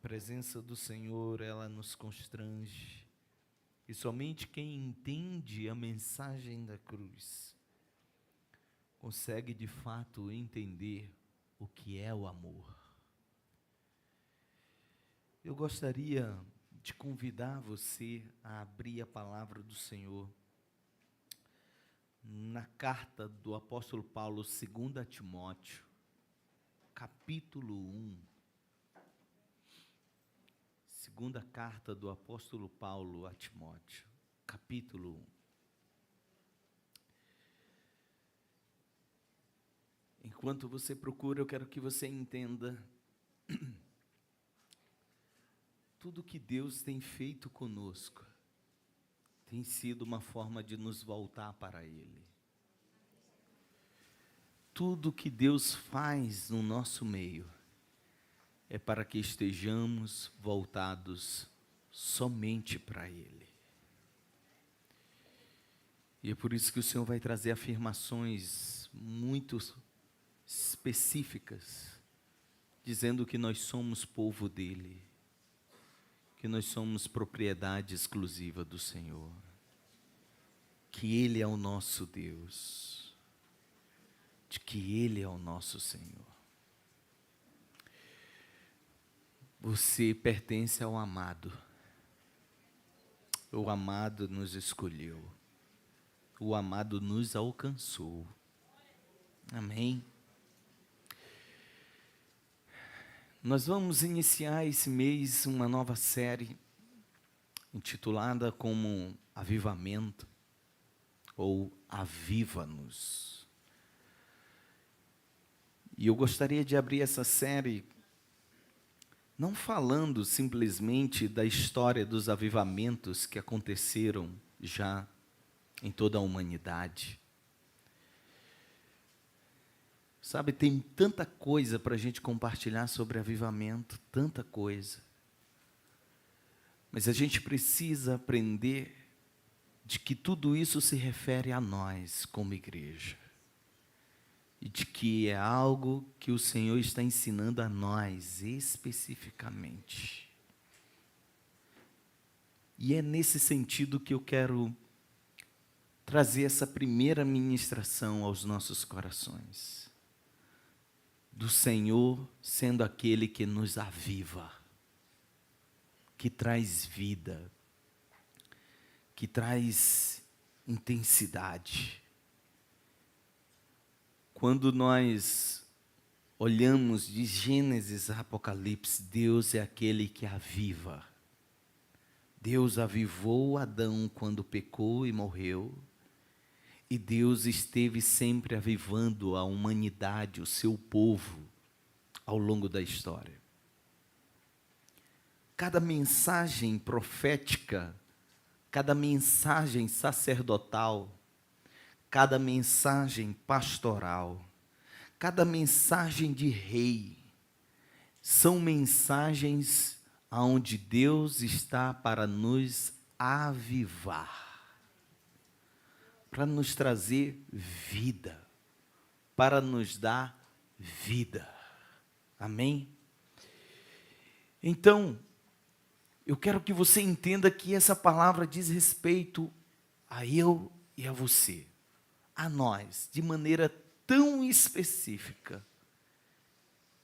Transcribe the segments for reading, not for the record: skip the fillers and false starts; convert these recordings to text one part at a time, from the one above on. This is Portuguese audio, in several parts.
presença do Senhor, ela nos constrange. E somente quem entende a mensagem da cruz consegue de fato entender o que é o amor. Eu gostaria de convidar você a abrir a palavra do Senhor na carta do apóstolo Paulo, 2 Timóteo, capítulo 1. Segunda carta do apóstolo Paulo a Timóteo, capítulo 1. Enquanto você procura, eu quero que você entenda tudo que Deus tem feito conosco tem sido uma forma de nos voltar para Ele. Tudo que Deus faz no nosso meio é para que estejamos voltados somente para Ele. E é por isso que o Senhor vai trazer afirmações muito específicas, dizendo que nós somos povo dEle, que nós somos propriedade exclusiva do Senhor, que Ele é o nosso Deus, de que Ele é o nosso Senhor. Você pertence ao amado. O amado nos escolheu. O amado nos alcançou. Amém? Nós vamos iniciar esse mês uma nova série intitulada como Avivamento ou Aviva-nos. E eu gostaria de abrir essa série não falando simplesmente da história dos avivamentos que aconteceram já em toda a humanidade. Sabe, tem tanta coisa para a gente compartilhar sobre avivamento, tanta coisa. Mas a gente precisa aprender de que tudo isso se refere a nós como igreja. E de que é algo que o Senhor está ensinando a nós especificamente. E é nesse sentido que eu quero trazer essa primeira ministração aos nossos corações. Do Senhor sendo aquele que nos aviva, que traz vida, que traz intensidade. Quando nós olhamos de Gênesis a Apocalipse, Deus é aquele que aviva. Deus avivou Adão quando pecou e morreu. E Deus esteve sempre avivando a humanidade, o seu povo, ao longo da história. Cada mensagem profética, cada mensagem sacerdotal, cada mensagem pastoral, cada mensagem de rei, são mensagens onde Deus está para nos avivar, para nos trazer vida, para nos dar vida. Amém? Então, eu quero que você entenda que essa palavra diz respeito a eu e a você, a nós, de maneira tão específica,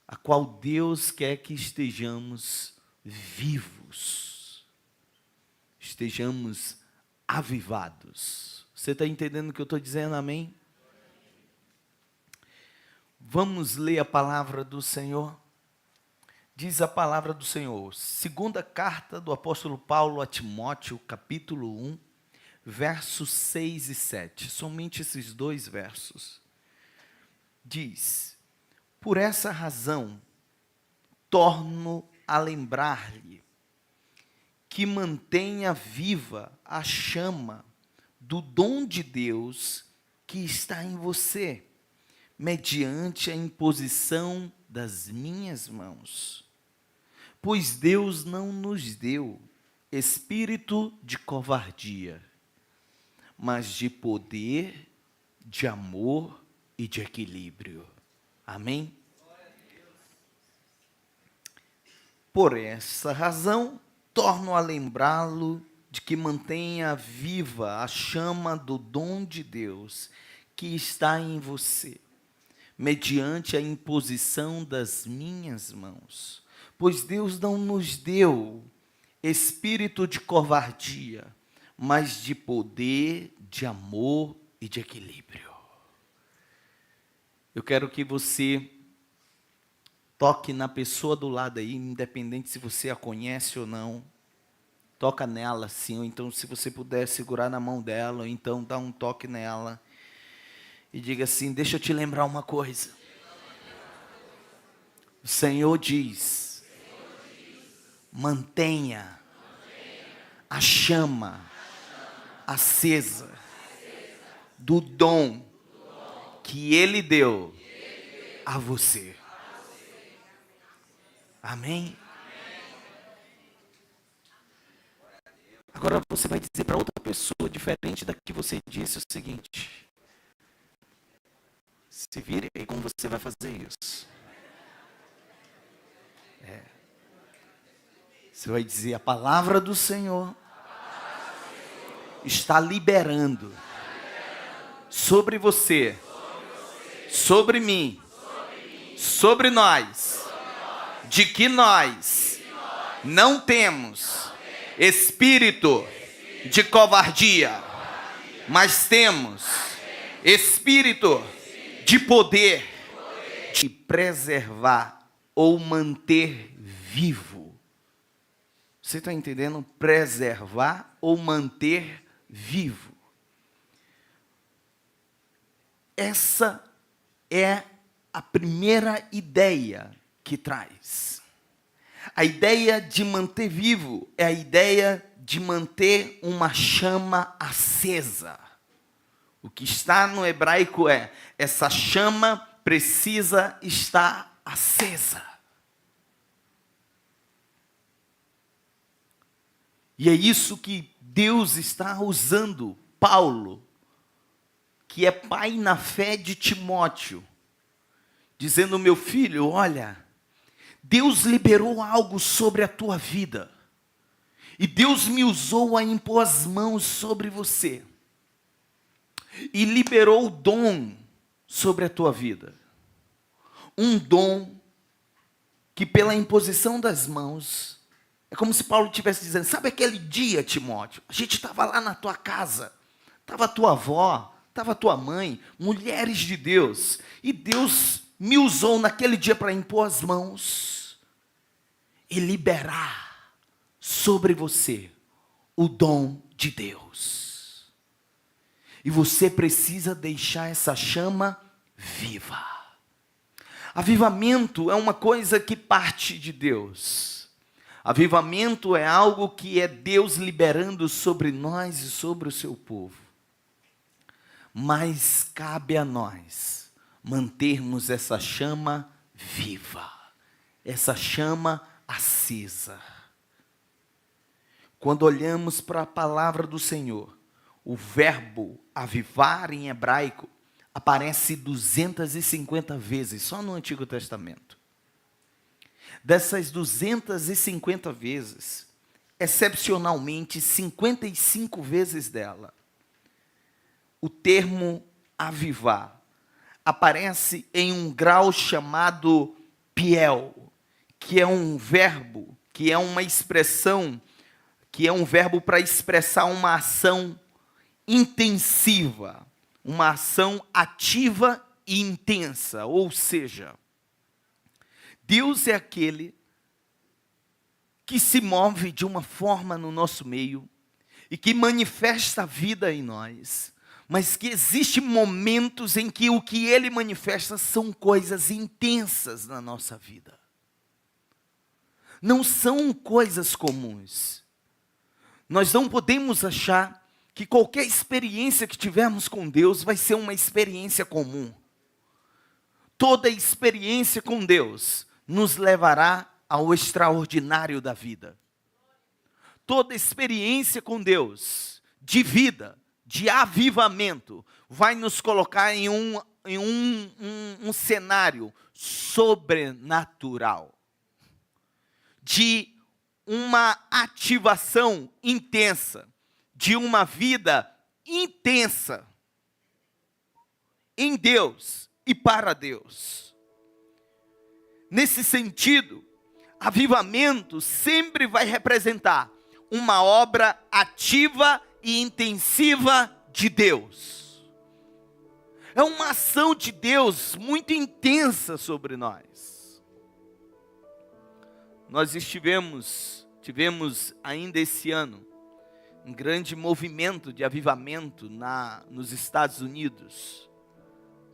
a qual Deus quer que estejamos vivos, estejamos avivados. Você está entendendo o que eu estou dizendo, amém? Vamos ler a palavra do Senhor. Diz a palavra do Senhor, segunda carta do apóstolo Paulo a Timóteo, capítulo 1, versos 6 e 7. Somente esses dois versos. Diz: por essa razão, torno a lembrar-lhe que mantenha viva a chama do dom de Deus que está em você, mediante a imposição das minhas mãos. Pois Deus não nos deu espírito de covardia, mas de poder, de amor e de equilíbrio. Amém? Por essa razão, torno a lembrá-lo de que mantenha viva a chama do dom de Deus que está em você, mediante a imposição das minhas mãos. Pois Deus não nos deu espírito de covardia, mas de poder, de amor e de equilíbrio. Eu quero que você toque na pessoa do lado aí, independente se você a conhece ou não. Toca nela, sim, ou então se você puder segurar na mão dela, ou então dá um toque nela. E diga assim: deixa eu te lembrar uma coisa. O Senhor diz: mantenha a chama acesa do dom que Ele deu a você. Amém? Agora você vai dizer para outra pessoa, diferente da que você disse, o seguinte: se vire aí como você vai fazer isso. Você vai dizer: a palavra do Senhor está liberando sobre você, sobre mim, sobre nós, de que nós não temos espírito de covardia, mas temos espírito de poder, de preservar ou manter vivo. Você está entendendo? Preservar ou manter vivo. Essa é a primeira ideia que traz. A ideia de manter vivo é a ideia de manter uma chama acesa. O que está no hebraico é: essa chama precisa estar acesa. E é isso que Deus está usando Paulo, que é pai na fé de Timóteo, dizendo: meu filho, olha, Deus liberou algo sobre a tua vida, e Deus me usou a impor as mãos sobre você, e liberou o dom sobre a tua vida, um dom que pela imposição das mãos, é como se Paulo estivesse dizendo: sabe aquele dia, Timóteo, a gente estava lá na tua casa, estava a tua avó, estava a tua mãe, mulheres de Deus, e Deus me usou naquele dia para impor as mãos e liberar sobre você o dom de Deus. E você precisa deixar essa chama viva. Avivamento é uma coisa que parte de Deus. Avivamento é algo que é Deus liberando sobre nós e sobre o seu povo. Mas cabe a nós mantermos essa chama viva, essa chama acesa. Quando olhamos para a palavra do Senhor, o verbo avivar em hebraico aparece 250 vezes, só no Antigo Testamento. Dessas 250 vezes, excepcionalmente 55 vezes dela, o termo avivar aparece em um grau chamado piel, que é um verbo, que é uma expressão, que é um verbo para expressar uma ação intensiva, uma ação ativa e intensa. Ou seja, Deus é aquele que se move de uma forma no nosso meio e que manifesta a vida em nós, mas que existem momentos em que o que Ele manifesta são coisas intensas na nossa vida. Não são coisas comuns. Nós não podemos achar que qualquer experiência que tivermos com Deus vai ser uma experiência comum. Toda experiência com Deus nos levará ao extraordinário da vida. Toda experiência com Deus, de vida, de avivamento, vai nos colocar em um cenário sobrenatural. de uma ativação intensa, de uma vida intensa em Deus e para Deus. Nesse sentido, avivamento sempre vai representar uma obra ativa e intensiva de Deus. É uma ação de Deus muito intensa sobre nós. Nós tivemos ainda esse ano um grande movimento de avivamento nos Estados Unidos,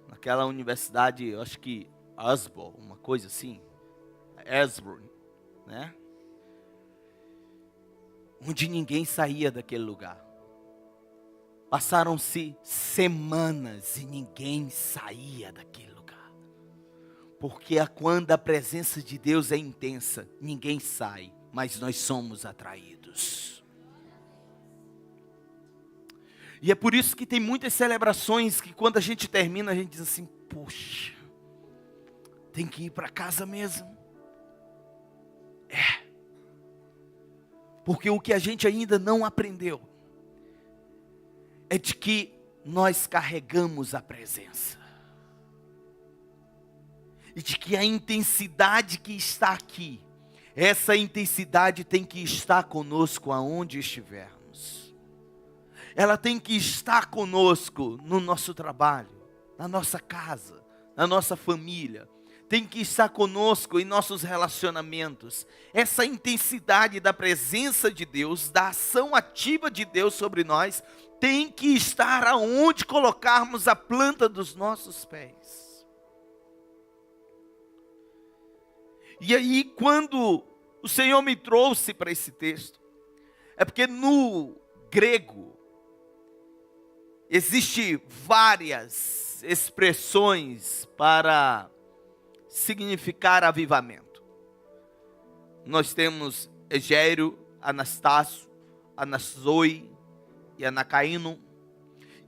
naquela universidade, eu acho que Asbury, uma coisa assim, Asbury, né? Onde ninguém saía daquele lugar. Passaram-se semanas e ninguém saía daquele lugar. Porque quando a presença de Deus é intensa, ninguém sai, mas nós somos atraídos. E é por isso que tem muitas celebrações que quando a gente termina, a gente diz assim, poxa, tem que ir para casa mesmo. Porque o que a gente ainda não aprendeu é de que nós carregamos a presença. E de que a intensidade que está aqui, essa intensidade tem que estar conosco aonde estivermos. Ela tem que estar conosco no nosso trabalho, na nossa casa, na nossa família. Tem que estar conosco em nossos relacionamentos. Essa intensidade da presença de Deus, da ação ativa de Deus sobre nós, tem que estar aonde colocarmos a planta dos nossos pés. E aí, quando o Senhor me trouxe para esse texto, é porque no grego, existem várias expressões para significar avivamento. Nós temos Egério, Anastácio, Anasoi e Anacaíno.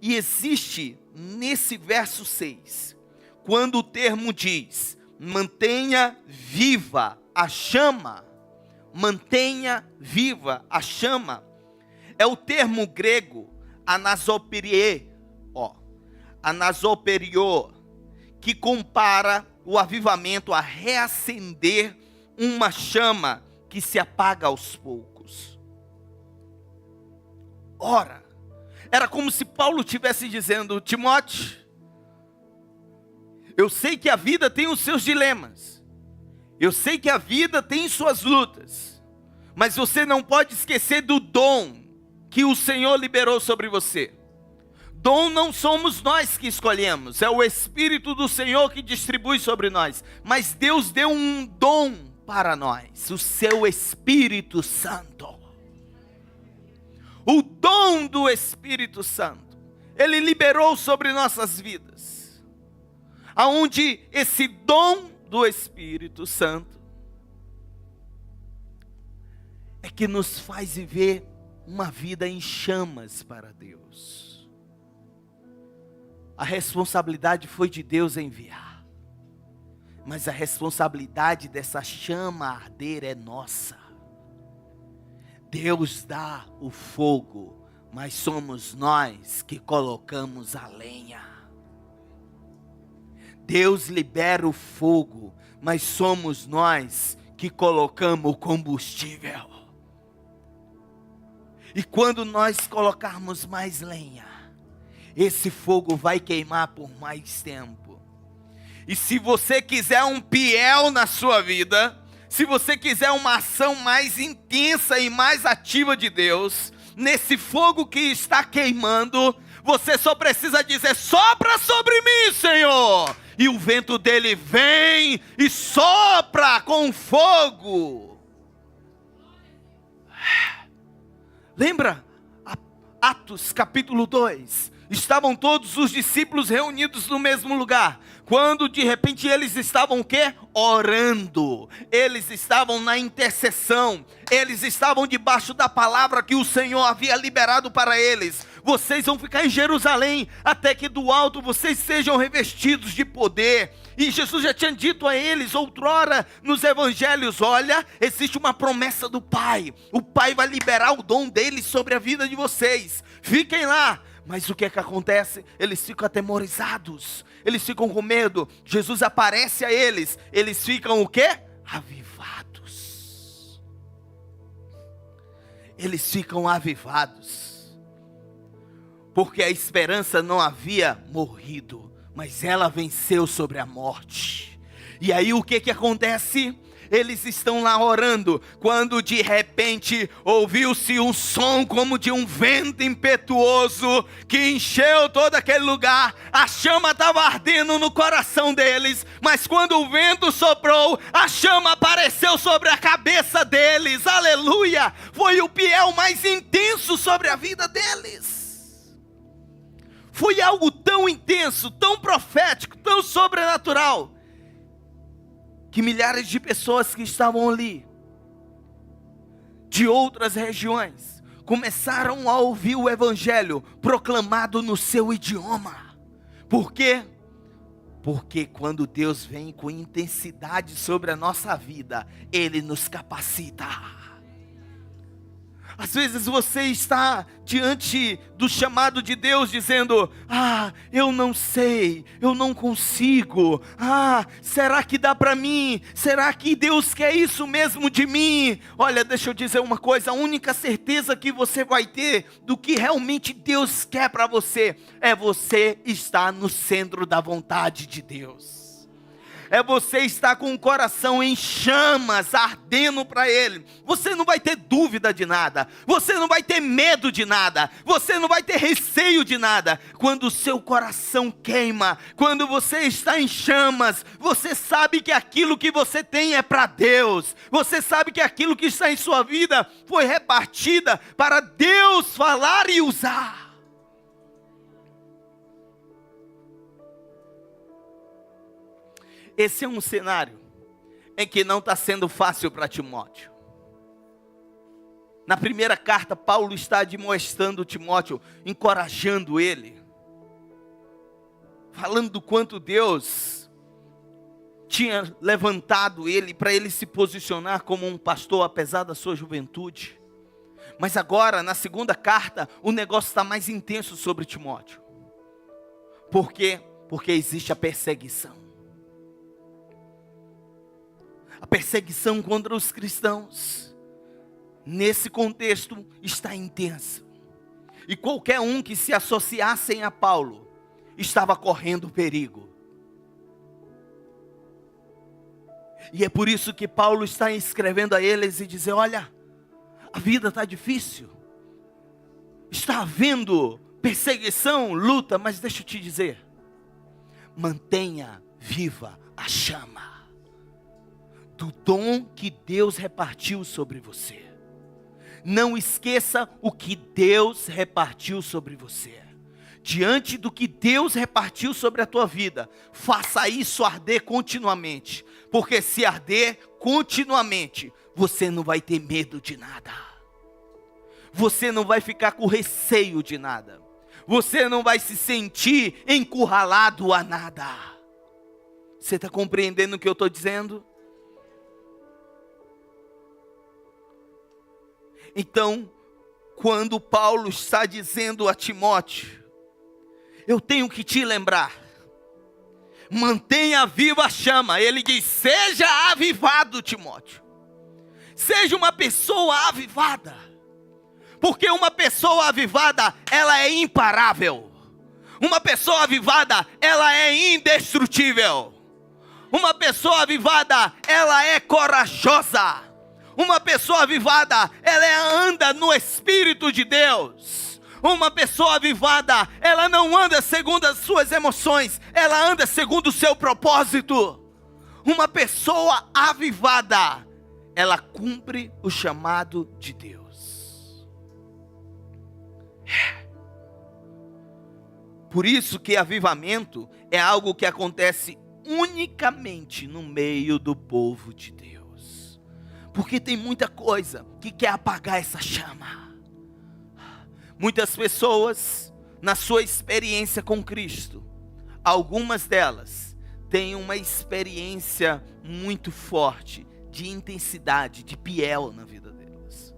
E existe nesse verso 6, quando o termo diz, mantenha viva a chama, mantenha viva a chama, é o termo grego anasoperie, anasoperio, que compara o avivamento a reacender uma chama que se apaga aos poucos. Ora, era como se Paulo estivesse dizendo, Timóteo, eu sei que a vida tem os seus dilemas, eu sei que a vida tem suas lutas, mas você não pode esquecer do dom que o Senhor liberou sobre você. Dom não somos nós que escolhemos, é o Espírito do Senhor que distribui sobre nós. Mas Deus deu um dom para nós, o seu Espírito Santo. O dom do Espírito Santo, Ele liberou sobre nossas vidas. Aonde esse dom do Espírito Santo é que nos faz viver uma vida em chamas para Deus. A responsabilidade foi de Deus enviar, mas a responsabilidade dessa chama arder é nossa. Deus dá o fogo, mas somos nós que colocamos a lenha. Deus libera o fogo, mas somos nós que colocamos o combustível. E quando nós colocarmos mais lenha, esse fogo vai queimar por mais tempo. E se você quiser um piel na sua vida, se você quiser uma ação mais intensa e mais ativa de Deus, nesse fogo que está queimando, você só precisa dizer, sopra sobre mim, Senhor. E o vento dele vem e sopra com fogo. Lembra? Atos capítulo 2. Estavam todos os discípulos reunidos no mesmo lugar. Quando de repente eles estavam o quê? Orando. Eles estavam na intercessão. Eles estavam debaixo da palavra que o Senhor havia liberado para eles. Vocês vão ficar em Jerusalém até que do alto vocês sejam revestidos de poder. E Jesus já tinha dito a eles outrora nos evangelhos: olha, existe uma promessa do Pai. O Pai vai liberar o dom dele sobre a vida de vocês. Fiquem lá. Mas o que é que acontece? Eles ficam atemorizados. Eles ficam com medo. Jesus aparece a eles. Eles ficam o quê? Avivados. Eles ficam avivados. Porque a esperança não havia morrido, mas ela venceu sobre a morte. E aí o que que acontece? Eles estão lá orando, quando de repente ouviu-se um som como de um vento impetuoso, que encheu todo aquele lugar. A chama estava ardendo no coração deles, mas quando o vento soprou, a chama apareceu sobre a cabeça deles. Aleluia! Foi o piel mais intenso sobre a vida deles. Foi algo tão intenso, tão profético, tão sobrenatural, que milhares de pessoas que estavam ali, de outras regiões, começaram a ouvir o evangelho proclamado no seu idioma. Por quê? Porque quando Deus vem com intensidade sobre a nossa vida, Ele nos capacita. Às vezes você está diante do chamado de Deus dizendo: eu não sei, eu não consigo, será que dá para mim? Será que Deus quer isso mesmo de mim? Olha, deixa eu dizer uma coisa: a única certeza que você vai ter do que realmente Deus quer para você, é você estar no centro da vontade de Deus. É você estar com o coração em chamas, ardendo para Ele. Você não vai ter dúvida de nada. Você não vai ter medo de nada. Você não vai ter receio de nada. Quando o seu coração queima, quando você está em chamas, você sabe que aquilo que você tem é para Deus. Você sabe que aquilo que está em sua vida foi repartida para Deus falar e usar. Esse é um cenário em que não está sendo fácil para Timóteo. Na primeira carta, Paulo está admoestando Timóteo, encorajando ele, falando do quanto Deus tinha levantado ele para ele se posicionar como um pastor, apesar da sua juventude. Mas agora, na segunda carta, o negócio está mais intenso sobre Timóteo. Por quê? Porque existe a perseguição. A perseguição contra os cristãos, nesse contexto, está intensa. E qualquer um que se associasse a Paulo, estava correndo perigo. E é por isso que Paulo está escrevendo a eles e dizer: olha, a vida está difícil. Está havendo perseguição, luta, mas deixa eu te dizer, mantenha viva a chama do dom que Deus repartiu sobre você. Não esqueça o que Deus repartiu sobre você. Diante do que Deus repartiu sobre a tua vida, faça isso arder continuamente. Porque se arder continuamente, você não vai ter medo de nada. Você não vai ficar com receio de nada. Você não vai se sentir encurralado a nada. Você está compreendendo o que eu estou dizendo? Então, quando Paulo está dizendo a Timóteo: eu tenho que te lembrar, mantenha viva a chama. Ele diz: seja avivado, Timóteo. Seja uma pessoa avivada. Porque uma pessoa avivada, ela é imparável. Uma pessoa avivada, ela é indestrutível. Uma pessoa avivada, ela é corajosa. Uma pessoa avivada, ela anda no Espírito de Deus. Uma pessoa avivada, ela não anda segundo as suas emoções, ela anda segundo o seu propósito. Uma pessoa avivada, ela cumpre o chamado de Deus. Por isso que avivamento é algo que acontece unicamente no meio do povo de Deus. Porque tem muita coisa que quer apagar essa chama. Muitas pessoas, na sua experiência com Cristo, algumas delas tem uma experiência muito forte de intensidade, de piel na vida delas.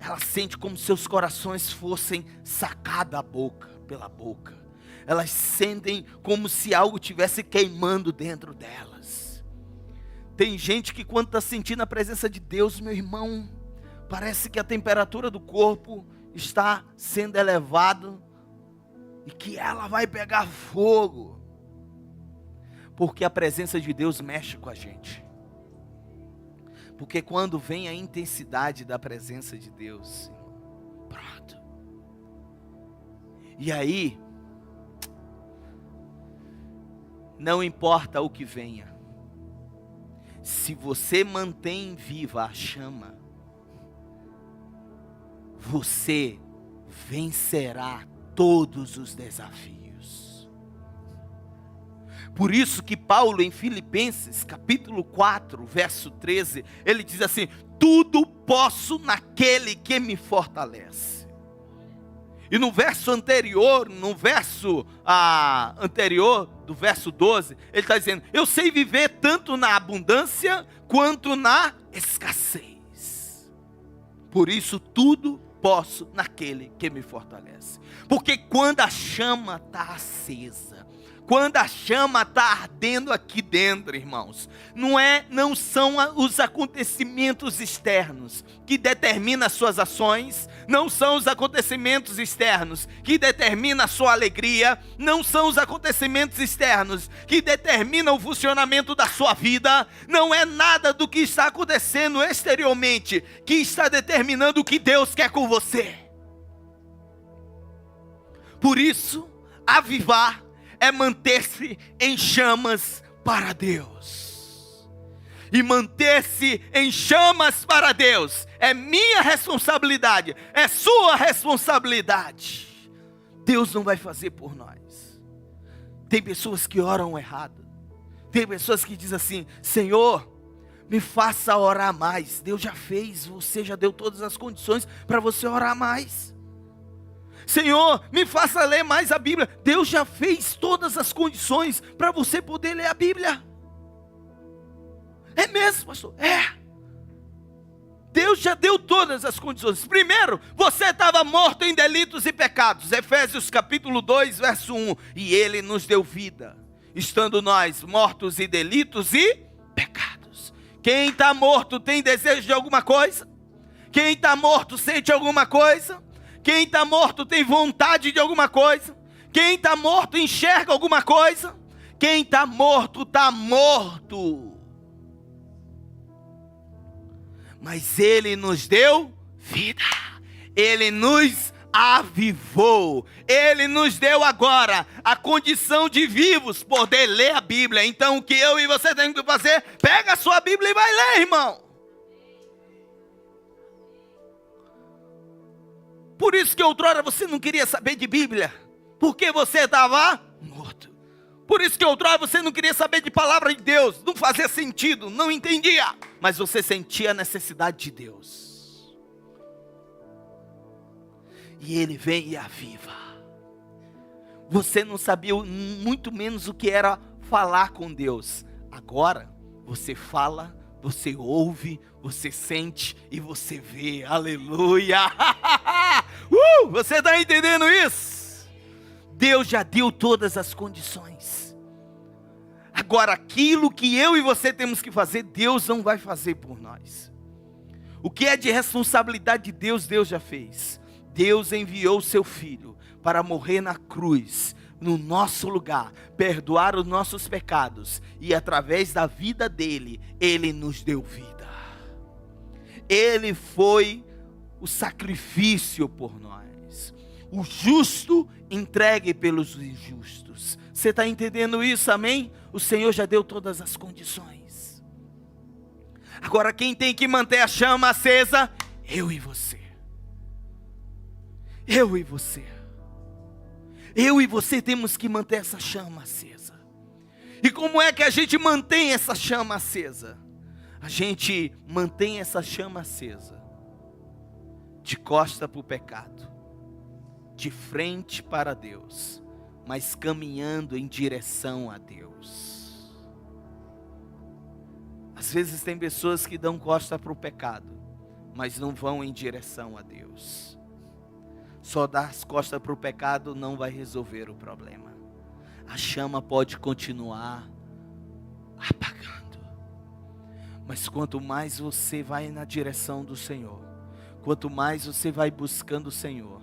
Ela sente como se seus corações fossem sacados pela boca. Elas sentem como se algo estivesse queimando dentro delas. Tem gente que quando está sentindo a presença de Deus, meu irmão, parece que a temperatura do corpo está sendo elevada e que ela vai pegar fogo. Porque a presença de Deus mexe com a gente. Porque quando vem a intensidade da presença de Deus, pronto. E aí, não importa o que venha, se você mantém viva a chama, você vencerá todos os desafios. Por isso que Paulo em Filipenses capítulo 4, verso 13, ele diz assim: tudo posso naquele que me fortalece. E no verso anterior, do verso 12, ele está dizendo: eu sei viver tanto na abundância quanto na escassez. Por isso tudo posso naquele que me fortalece. Porque quando a chama está acesa, quando a chama está ardendo aqui dentro, irmãos, não são os acontecimentos externos que determinam as suas ações, não são os acontecimentos externos que determinam a sua alegria, não são os acontecimentos externos que determinam o funcionamento da sua vida, não é nada do que está acontecendo exteriormente que está determinando o que Deus quer com você. Por isso, avivar é manter-se em chamas para Deus. E manter-se em chamas para Deus é minha responsabilidade, é sua responsabilidade. Deus não vai fazer por nós. Tem pessoas que oram errado. Tem pessoas que dizem assim: Senhor, me faça orar mais. Deus já fez, você já deu todas as condições para você orar mais. Senhor, me faça ler mais a Bíblia. Deus já fez todas as condições para você poder ler a Bíblia. É mesmo, pastor? É. Deus já deu todas as condições. Primeiro, você estava morto em delitos e pecados. Efésios capítulo 2, verso 1. E Ele nos deu vida, estando nós mortos em delitos e pecados. Quem está morto tem desejo de alguma coisa? Quem está morto sente alguma coisa? Quem está morto tem vontade de alguma coisa? Quem está morto enxerga alguma coisa? Quem está morto, está morto. Mas Ele nos deu vida. Ele nos avivou. Ele nos deu agora a condição de vivos, poder ler a Bíblia. Então o que eu e você temos que fazer? Pega a sua Bíblia e vai ler, irmão. Por isso que outrora você não queria saber de Bíblia, porque você estava morto. Por isso que outrora você não queria saber de palavra de Deus, não fazia sentido, não entendia, mas você sentia a necessidade de Deus. E Ele vem e aviva. Você não sabia muito menos o que era falar com Deus. Agora você fala, você ouve, você sente e você vê. Aleluia! Você está entendendo isso? Deus já deu todas as condições. Agora, aquilo que eu e você temos que fazer, Deus não vai fazer por nós. O que é de responsabilidade de Deus, Deus já fez. Deus enviou o seu Filho para morrer na cruz, no nosso lugar, perdoar os nossos pecados, e através da vida dele, Ele nos deu vida. Ele foi o sacrifício por nós, o justo entregue pelos injustos. Você está entendendo isso, amém? O Senhor já deu todas as condições. Agora quem tem que manter a chama acesa? Eu e você. Eu e você. Eu e você temos que manter essa chama acesa. E como é que a gente mantém essa chama acesa? A gente mantém essa chama acesa de costa para o pecado, de frente para Deus, mas caminhando em direção a Deus. Às vezes tem pessoas que dão costa para o pecado, mas não vão em direção a Deus. Só dar as costas para o pecado não vai resolver o problema. A chama pode continuar apagando. Mas quanto mais você vai na direção do Senhor, quanto mais você vai buscando o Senhor,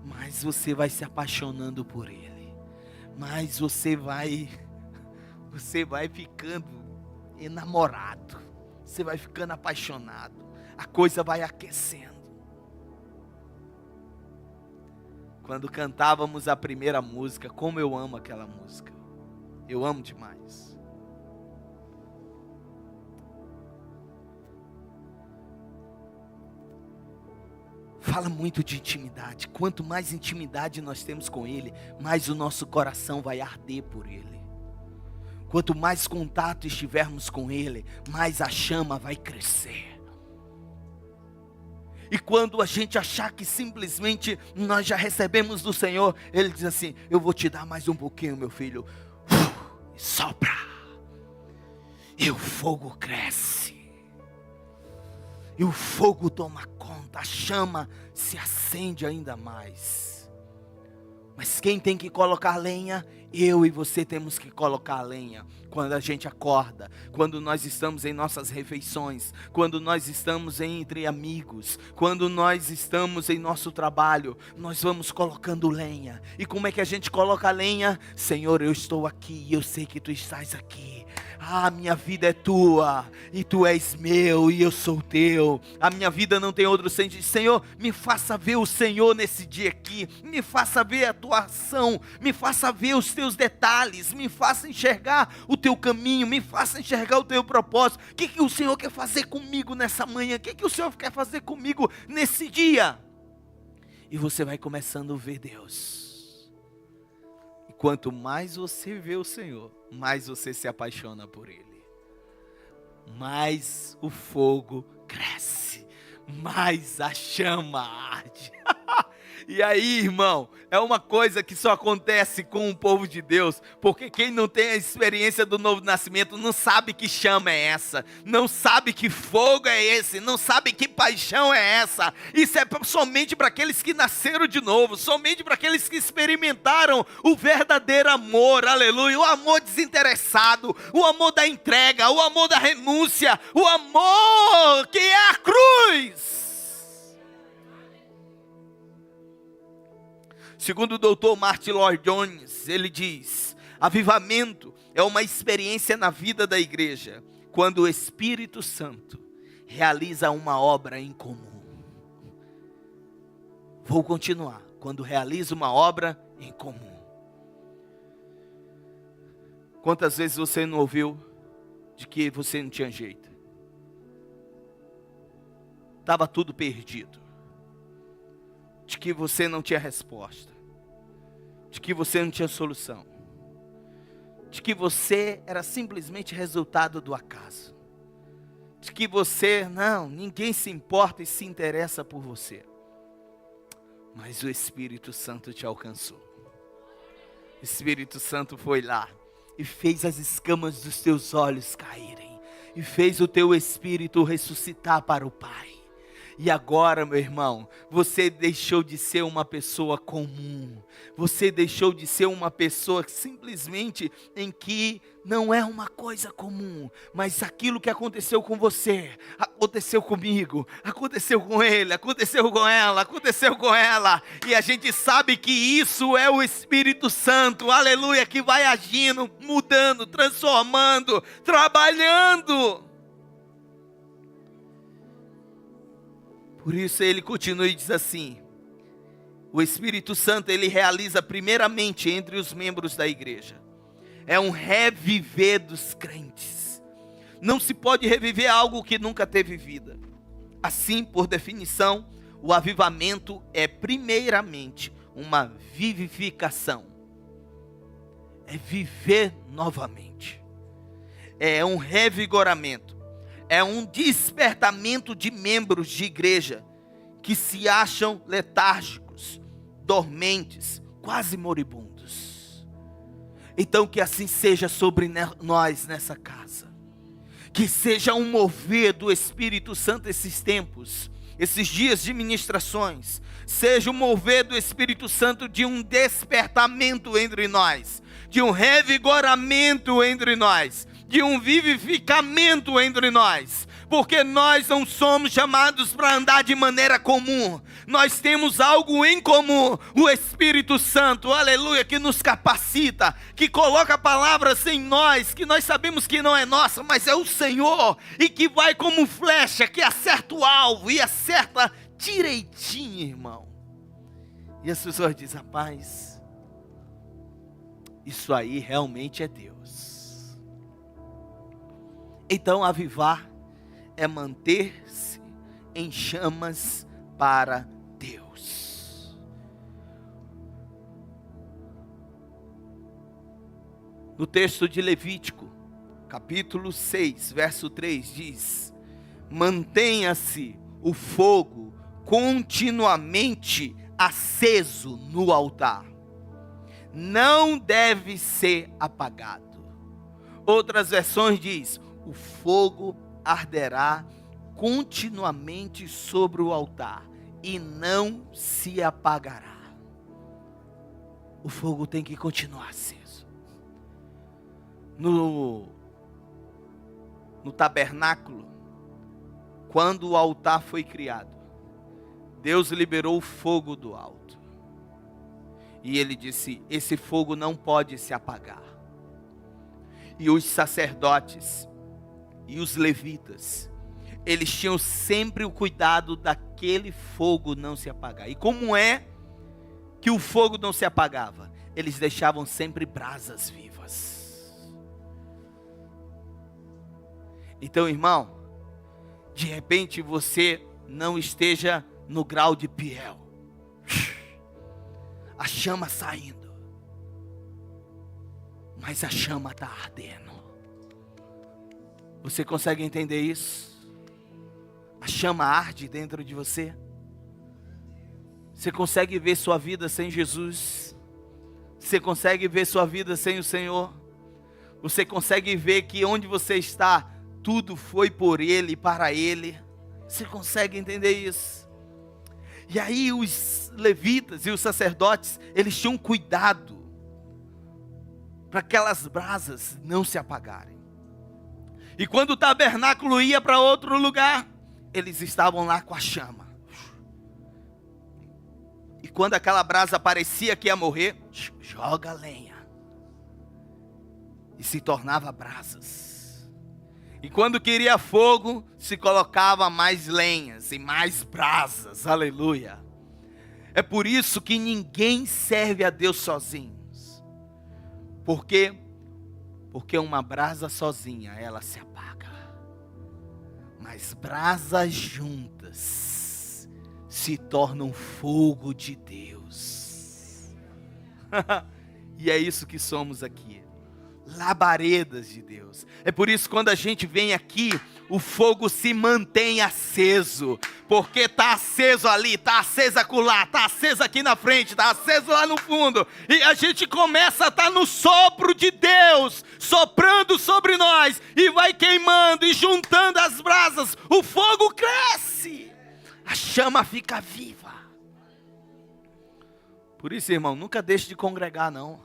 mais você vai se apaixonando por Ele. Mais você vai ficando enamorado. Você vai ficando apaixonado. A coisa vai aquecendo. Quando cantávamos a primeira música, como eu amo aquela música. Eu amo demais. Fala muito de intimidade. Quanto mais intimidade nós temos com Ele, mais o nosso coração vai arder por Ele. Quanto mais contato estivermos com Ele, mais a chama vai crescer. E quando a gente achar que simplesmente nós já recebemos do Senhor, Ele diz assim: eu vou te dar mais um pouquinho, meu filho. Sopra. E o fogo cresce. E o fogo toma conta, a chama se acende ainda mais. Mas quem tem que colocar lenha? Eu e você temos que colocar a lenha. Quando a gente acorda, quando nós estamos em nossas refeições, quando nós estamos entre amigos, quando nós estamos em nosso trabalho, nós vamos colocando lenha. E como é que a gente coloca a lenha? Senhor, eu estou aqui, eu sei que Tu estás aqui. Ah, minha vida é Tua, e Tu és meu, e eu sou Teu. A minha vida não tem outro sentido. Senhor, me faça ver o Senhor nesse dia aqui. Me faça ver a Tua ação. Me faça ver os Teus detalhes. Me faça enxergar o Teu caminho. Me faça enxergar o Teu propósito. O que o Senhor quer fazer comigo nessa manhã? O que o Senhor quer fazer comigo nesse dia? E você vai começando a ver Deus. E quanto mais você vê o Senhor, mais você se apaixona por Ele. Mais o fogo cresce. Mais a chama arde. E aí, irmão, é uma coisa que só acontece com o povo de Deus, porque quem não tem a experiência do novo nascimento não sabe que chama é essa, não sabe que fogo é esse, não sabe que paixão é essa. Isso é somente para aqueles que nasceram de novo, somente para aqueles que experimentaram o verdadeiro amor, aleluia, o amor desinteressado, o amor da entrega, o amor da renúncia, o amor que é a cruz. Segundo o doutor Martin Lloyd-Jones, ele diz: avivamento é uma experiência na vida da igreja, quando o Espírito Santo realiza uma obra em comum. Vou continuar. Quando realiza uma obra em comum. Quantas vezes você não ouviu de que você não tinha jeito? Estava tudo perdido. De que você não tinha resposta. De que você não tinha solução. De que você era simplesmente resultado do acaso. De que você, ninguém se importa e se interessa por você. Mas o Espírito Santo te alcançou. O Espírito Santo foi lá e fez as escamas dos teus olhos caírem. E fez o teu espírito ressuscitar para o Pai. E agora, meu irmão, você deixou de ser uma pessoa comum. Você deixou de ser uma pessoa simplesmente em que não é uma coisa comum. Mas aquilo que aconteceu com você, aconteceu comigo, aconteceu com ele, aconteceu com ela, aconteceu com ela. E a gente sabe que isso é o Espírito Santo, aleluia, que vai agindo, mudando, transformando, trabalhando. Por isso ele continua e diz assim: o Espírito Santo, ele realiza primeiramente entre os membros da igreja. É um reviver dos crentes. Não se pode reviver algo que nunca teve vida. Assim, por definição, o avivamento é primeiramente uma vivificação. É viver novamente. É um revigoramento. É um despertamento de membros de igreja que se acham letárgicos, dormentes, quase moribundos. Então que assim seja sobre nós nessa casa. Que seja um mover do Espírito Santo esses tempos, esses dias de ministrações. Seja um mover do Espírito Santo de um despertamento entre nós, de um revigoramento entre nós, de um vivificamento entre nós. Porque nós não somos chamados para andar de maneira comum. Nós temos algo em comum, o Espírito Santo, aleluia, que nos capacita, que coloca palavras em nós, que nós sabemos que não é nossa, mas é o Senhor, e que vai como flecha, que acerta o alvo, e acerta direitinho, irmão. E as pessoas dizem, rapaz, isso aí realmente é Deus. Então avivar é manter-se em chamas para Deus. No texto de Levítico, capítulo 6, verso 3, diz: mantenha-se o fogo continuamente aceso no altar. Não deve ser apagado. Outras versões diz: o fogo arderá continuamente sobre o altar e não se apagará. O fogo tem que continuar aceso. No tabernáculo, quando o altar foi criado, Deus liberou o fogo do alto. E ele disse: esse fogo não pode se apagar. E os sacerdotes e os levitas, eles tinham sempre o cuidado daquele fogo não se apagar. E como é que o fogo não se apagava? Eles deixavam sempre brasas vivas. Então, irmão, de repente você não esteja no grau de Piel, a chama saindo, mas a chama está ardendo. Você consegue entender isso? A chama arde dentro de você. Você consegue ver sua vida sem Jesus? Você consegue ver sua vida sem o Senhor? Você consegue ver que onde você está, tudo foi por Ele e para Ele? Você consegue entender isso? E aí os levitas e os sacerdotes, eles tinham cuidado para aquelas brasas não se apagarem. E quando o tabernáculo ia para outro lugar, eles estavam lá com a chama. E quando aquela brasa parecia que ia morrer, joga lenha. E se tornava brasas. E quando queria fogo, se colocava mais lenhas e mais brasas. Aleluia. É por isso que ninguém serve a Deus sozinhos. Por quê? Porque uma brasa sozinha, ela se apaga. Mas brasas juntas se tornam fogo de Deus. E é isso que somos aqui. Labaredas de Deus. É por isso que quando a gente vem aqui, o fogo se mantém aceso. Porque está aceso ali, está aceso acolá, está aceso aqui na frente, está aceso lá no fundo. E a gente começa a estar no sopro de Deus, soprando sobre nós. E vai queimando e juntando as brasas. O fogo cresce. A chama fica viva. Por isso, irmão, nunca deixe de congregar, não.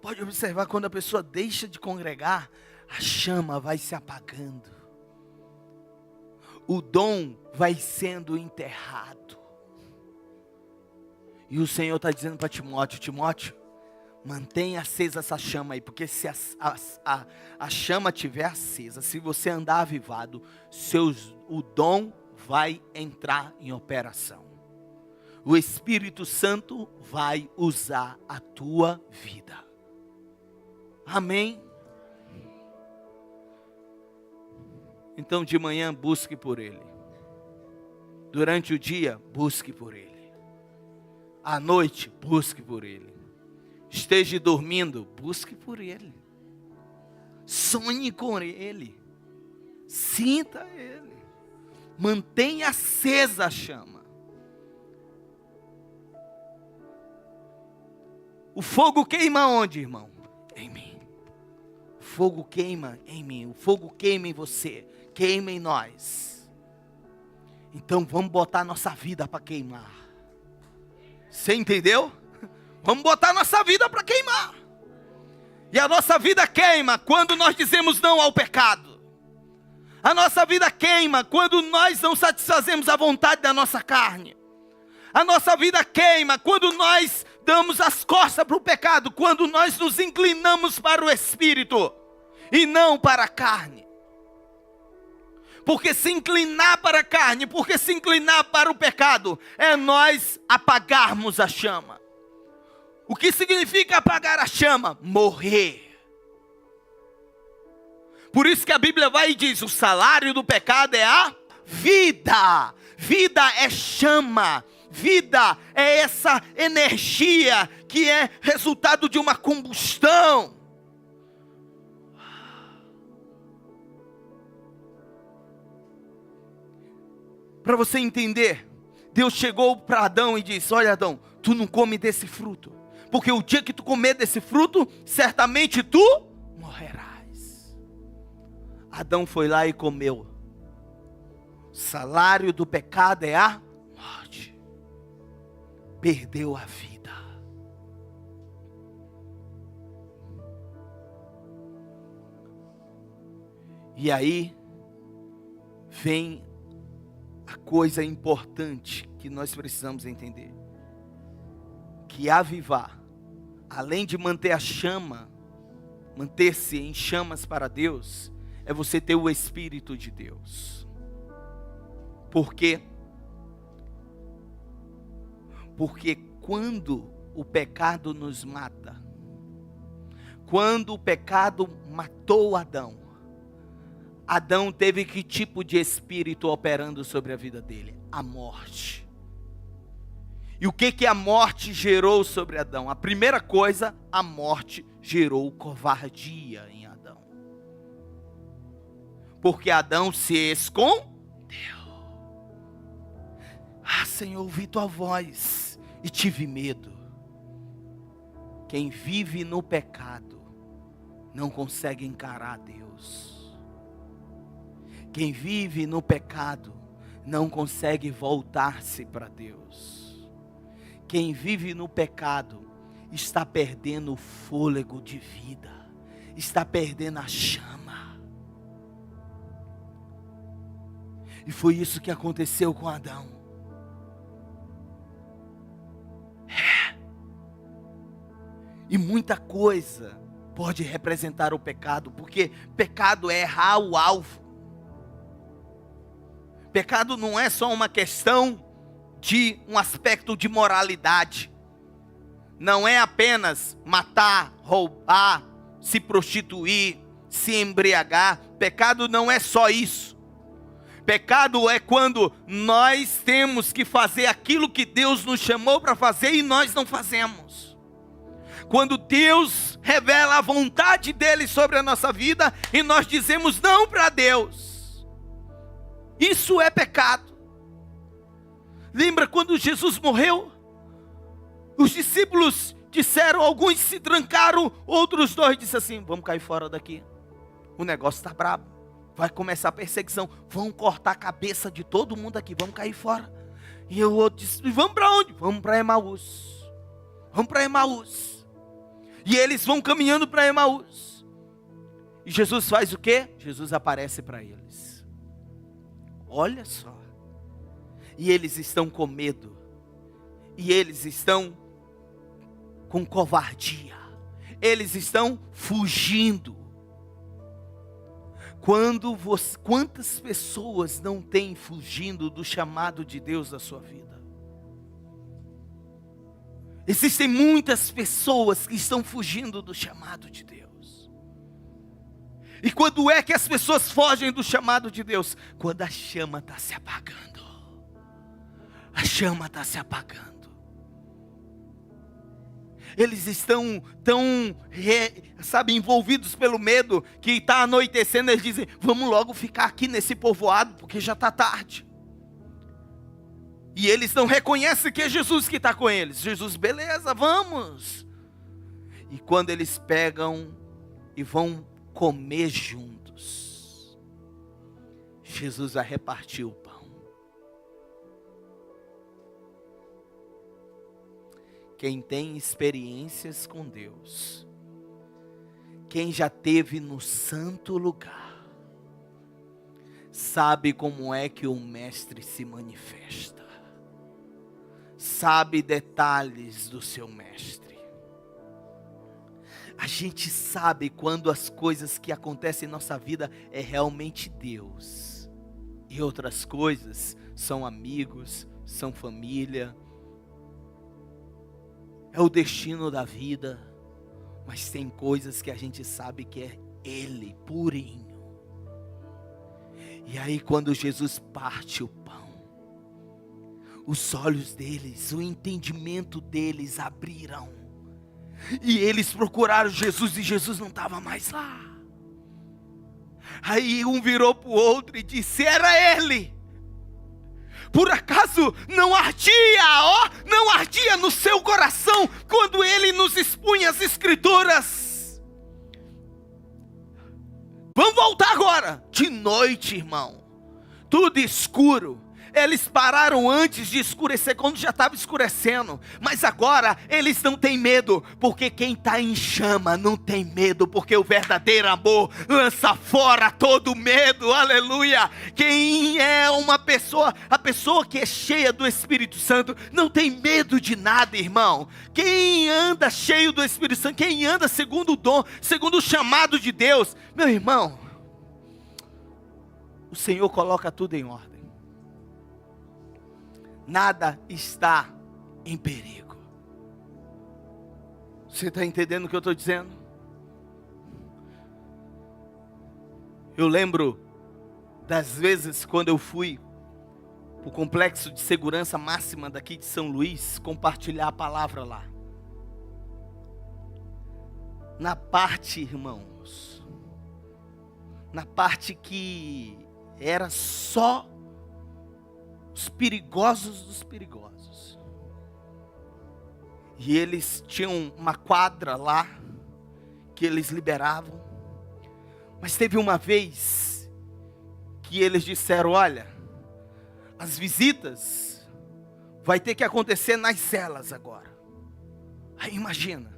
Pode observar, quando a pessoa deixa de congregar, a chama vai se apagando. O dom vai sendo enterrado. E o Senhor está dizendo para Timóteo: Timóteo, mantenha acesa essa chama aí, porque se a chama estiver acesa, se você andar avivado, o dom vai entrar em operação. O Espírito Santo vai usar a tua vida. Amém? Então de manhã busque por Ele. Durante o dia, busque por Ele. À noite, busque por Ele. Esteja dormindo, busque por Ele. Sonhe com Ele. Sinta Ele. Mantenha acesa a chama. O fogo queima onde, irmão? Em mim. O fogo queima em mim. O fogo queima em você. Queima em nós. Então vamos botar nossa vida para queimar. Você entendeu? Vamos botar nossa vida para queimar. E a nossa vida queima quando nós dizemos não ao pecado. A nossa vida queima quando nós não satisfazemos a vontade da nossa carne. A nossa vida queima quando nós damos as costas para o pecado, quando nós nos inclinamos para o Espírito e não para a carne. Porque se inclinar para a carne, porque se inclinar para o pecado, é nós apagarmos a chama. O que significa apagar a chama? Morrer. Por isso que a Bíblia vai e diz, o salário do pecado é a vida. Vida é chama. Vida é essa energia que é resultado de uma combustão. Para você entender, Deus chegou para Adão e disse, olha Adão, tu não come desse fruto. Porque o dia que tu comer desse fruto, certamente tu morrerás. Adão foi lá e comeu. O salário do pecado é a morte. Perdeu a vida. E aí vem a coisa importante que nós precisamos entender. Que avivar, além de manter a chama, manter-se em chamas para Deus, é você ter o Espírito de Deus. Por quê? Porque quando o pecado nos mata, quando o pecado matou Adão, Adão teve que tipo de espírito operando sobre a vida dele? A morte. E o que a morte gerou sobre Adão? A primeira coisa, a morte gerou covardia em Adão. Porque Adão se escondeu. Ah, Senhor, ouvi tua voz e tive medo. Quem vive no pecado não consegue encarar Deus. Quem vive no pecado não consegue voltar-se para Deus. Quem vive no pecado está perdendo o fôlego de vida, está perdendo a chama. E foi isso que aconteceu com Adão. E muita coisa pode representar o pecado, porque pecado é errar o alvo. Pecado não é só uma questão de um aspecto de moralidade. Não é apenas matar, roubar, se prostituir, se embriagar. Pecado não é só isso. Pecado é quando nós temos que fazer aquilo que Deus nos chamou para fazer e nós não fazemos. Quando Deus revela a vontade dele sobre a nossa vida e nós dizemos não para Deus. Isso é pecado. Lembra quando Jesus morreu? Os discípulos disseram, alguns se trancaram, outros dois disseram assim, vamos cair fora daqui. O negócio está brabo. Vai começar a perseguição. Vão cortar a cabeça de todo mundo aqui, vamos cair fora. E o outro disse, vamos para onde? Vamos para Emaús. Vamos para Emaús. E eles vão caminhando para Emaús. E Jesus faz o quê? Jesus aparece para eles. Olha só. E eles estão com medo. E eles estão com covardia. Eles estão fugindo. Quantas pessoas não têm fugindo do chamado de Deus da sua vida? Existem muitas pessoas que estão fugindo do chamado de Deus. E quando é que as pessoas fogem do chamado de Deus? Quando a chama está se apagando. A chama está se apagando. Eles estão envolvidos pelo medo, que está anoitecendo, eles dizem, vamos logo ficar aqui nesse povoado, porque já está tarde. E eles não reconhecem que é Jesus que está com eles. Jesus, beleza, vamos. E quando eles pegam e vão comer juntos, Jesus vai repartir o pão. Quem tem experiências com Deus, quem já teve no santo lugar, sabe como é que o mestre se manifesta. Sabe detalhes do seu mestre. A gente sabe quando as coisas que acontecem em nossa vida é realmente Deus. E outras coisas são amigos, são família. É o destino da vida. Mas tem coisas que a gente sabe que é Ele, purinho. E aí quando Jesus parte o pão, os olhos deles, o entendimento deles abriram. E eles procuraram Jesus e Jesus não estava mais lá. Aí um virou para o outro e disse: era Ele. Por acaso não ardia, não ardia no seu coração quando Ele nos expunha as Escrituras? Vamos voltar agora. De noite, irmão, tudo escuro. Eles pararam antes de escurecer, quando já estava escurecendo. Mas agora eles não têm medo, porque quem está em chama não tem medo, porque o verdadeiro amor lança fora todo medo, aleluia. Quem é uma pessoa, a pessoa que é cheia do Espírito Santo, não tem medo de nada, irmão. Quem anda cheio do Espírito Santo, quem anda segundo o dom, segundo o chamado de Deus, meu irmão, o Senhor coloca tudo em ordem. Nada está em perigo. Você está entendendo o que eu estou dizendo? Eu lembro das vezes quando eu fui para o complexo de segurança máxima daqui de São Luís, compartilhar a palavra lá. Na parte, irmãos, na parte que era só os perigosos dos perigosos. E eles tinham uma quadra lá, que eles liberavam. Mas teve uma vez, que eles disseram: olha, as visitas vai ter que acontecer nas celas agora. Aí imagina,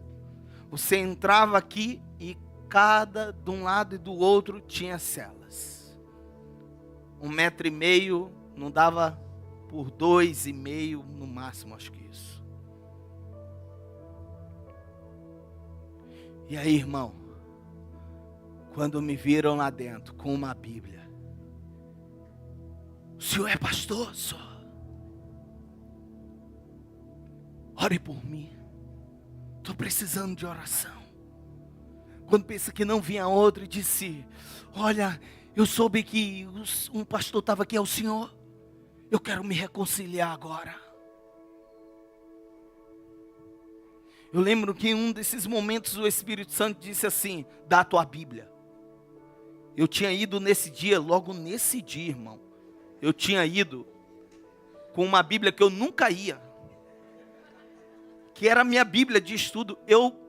você entrava aqui e cada de um lado e do outro tinha celas. 1,5 metro, não dava por 2,5 no máximo, acho que isso. E aí, irmão, quando me viram lá dentro com uma Bíblia: o senhor é pastor, só? Ore por mim, estou precisando de oração. Quando pensa que não vinha outro, e disse: olha, eu soube que um pastor estava aqui, é o senhor? Eu quero me reconciliar agora. Eu lembro que em um desses momentos o Espírito Santo disse assim: dá a tua Bíblia. Eu tinha ido nesse dia, logo nesse dia, irmão, eu tinha ido com uma Bíblia que eu nunca ia, que era a minha Bíblia de estudo. Eu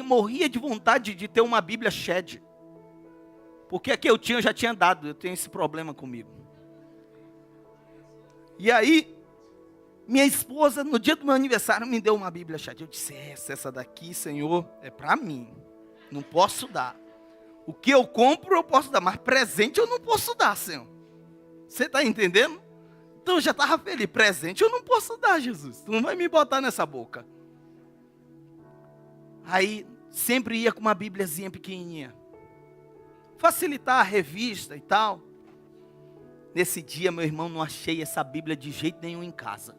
morria de vontade de ter uma Bíblia Shed, porque a que eu já tinha dado. Eu tenho esse problema comigo. E aí, minha esposa, no dia do meu aniversário, me deu uma Bíblia Shed. Eu disse: essa daqui, Senhor, é para mim, não posso dar. O que eu compro eu posso dar, mas presente eu não posso dar, Senhor. Você está entendendo? Então eu já estava feliz. Presente eu não posso dar, Jesus, tu não vai me botar nessa boca. Aí, sempre ia com uma Bíbliazinha pequenininha, facilitar a revista e tal. Nesse dia, meu irmão, não achei essa Bíblia de jeito nenhum em casa.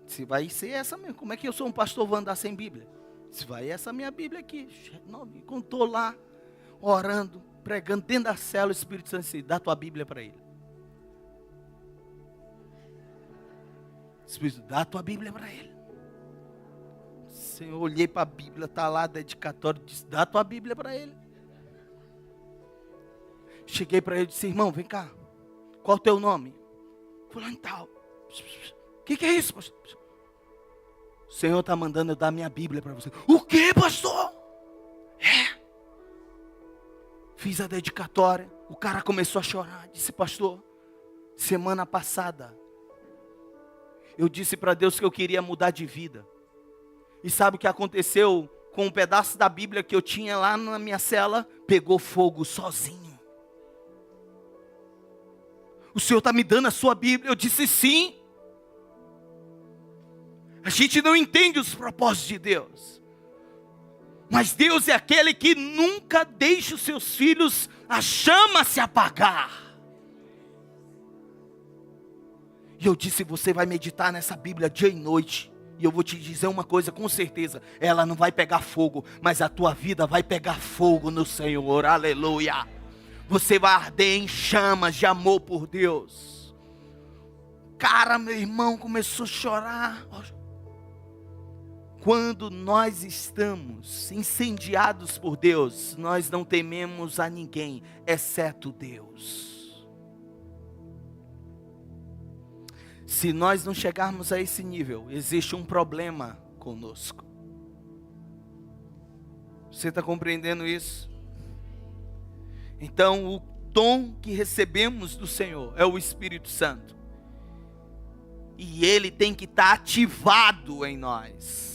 Se vai ser essa mesmo, como é que eu sou um pastor, vou andar sem Bíblia? Se vai essa minha Bíblia aqui. Quando estou lá, orando, pregando, dentro da célula, o Espírito Santo disse: dá tua Bíblia para ele. Espírito, dá tua Bíblia para ele. Senhor, eu olhei para a Bíblia, está lá, dedicatório, disse: dá tua Bíblia para ele. Cheguei para ele e disse: irmão, vem cá. Qual o teu nome? Fulano tal. O que é isso, pastor? O Senhor está mandando eu dar minha Bíblia para você. O quê, pastor? Fiz a dedicatória. O cara começou a chorar. Disse, pastor, semana passada, eu disse para Deus que eu queria mudar de vida. E sabe o que aconteceu com um pedaço da Bíblia que eu tinha lá na minha cela? Pegou fogo sozinho. O Senhor está me dando a sua Bíblia? Eu disse sim. A gente não entende os propósitos de Deus. Mas Deus é aquele que nunca deixa os seus filhos a chama se apagar. E eu disse, você vai meditar nessa Bíblia dia e noite. E eu vou te dizer uma coisa com certeza. Ela não vai pegar fogo, mas a tua vida vai pegar fogo no Senhor. Aleluia. Você vai arder em chamas de amor por Deus. Cara, meu irmão começou a chorar. Quando nós estamos incendiados por Deus, nós não tememos a ninguém, exceto Deus. Se nós não chegarmos a esse nível, existe um problema conosco. Você está compreendendo isso? Então, o dom que recebemos do Senhor é o Espírito Santo. E ele tem que estar ativado em nós.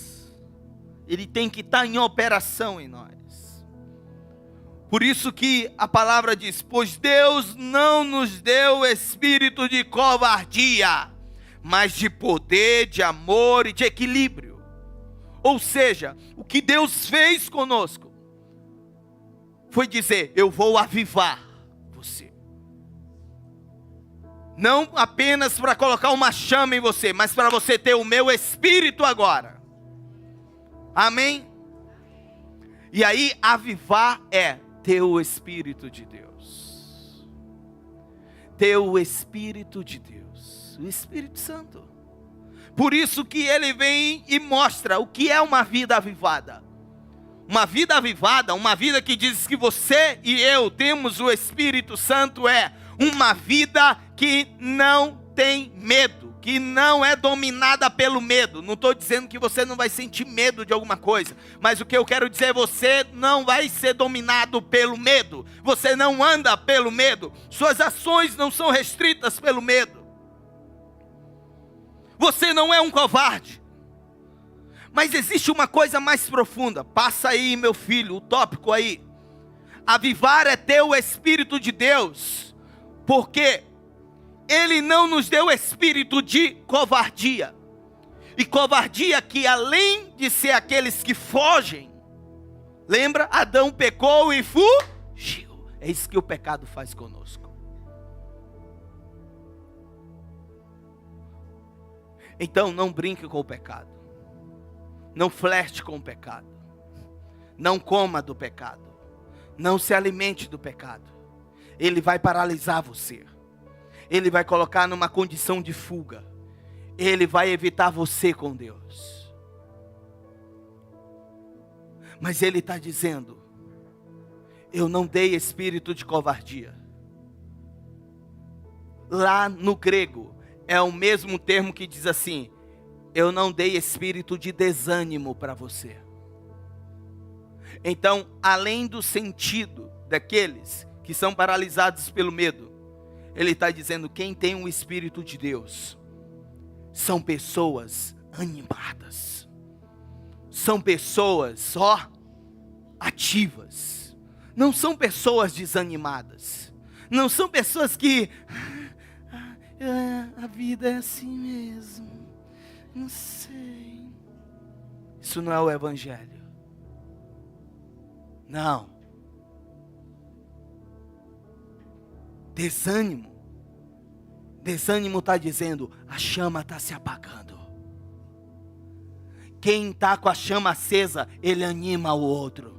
Ele tem que estar em operação em nós. Por isso que a palavra diz, pois Deus não nos deu espírito de covardia, mas de poder, de amor e de equilíbrio. Ou seja, o que Deus fez conosco foi dizer, eu vou avivar você. Não apenas para colocar uma chama em você, mas para você ter o meu espírito agora. Amém? E aí, avivar é ter o Espírito de Deus. Ter o Espírito de Deus. O Espírito Santo. Por isso que ele vem e mostra o que é uma vida avivada. Uma vida avivada, uma vida que diz que você e eu temos o Espírito Santo, é uma vida que não tem medo, que não é dominada pelo medo. Não estou dizendo que você não vai sentir medo de alguma coisa, mas o que eu quero dizer é você não vai ser dominado pelo medo. Você não anda pelo medo. Suas ações não são restritas pelo medo. Você não é um covarde. Mas existe uma coisa mais profunda. Passa aí, meu filho, o tópico aí. Avivar é ter o Espírito de Deus. Porque Ele não nos deu espírito de covardia. E covardia que além de ser aqueles que fogem. Lembra? Adão pecou e fugiu. É isso que o pecado faz conosco. Então não brinque com o pecado. Não flerte com o pecado. Não coma do pecado. Não se alimente do pecado. Ele vai paralisar você. Ele vai colocar numa condição de fuga. Ele vai evitar você com Deus. Mas ele está dizendo, eu não dei espírito de covardia. Lá no grego, é o mesmo termo que diz assim, eu não dei espírito de desânimo para você. Então, além do sentido daqueles que são paralisados pelo medo, ele está dizendo, quem tem o Espírito de Deus, são pessoas animadas. São pessoas, ativas. Não são pessoas desanimadas. Não são pessoas que, a vida é assim mesmo. Não sei. Isso não é o Evangelho. Não. Desânimo. Desânimo está dizendo, a chama está se apagando. Quem está com a chama acesa, ele anima o outro.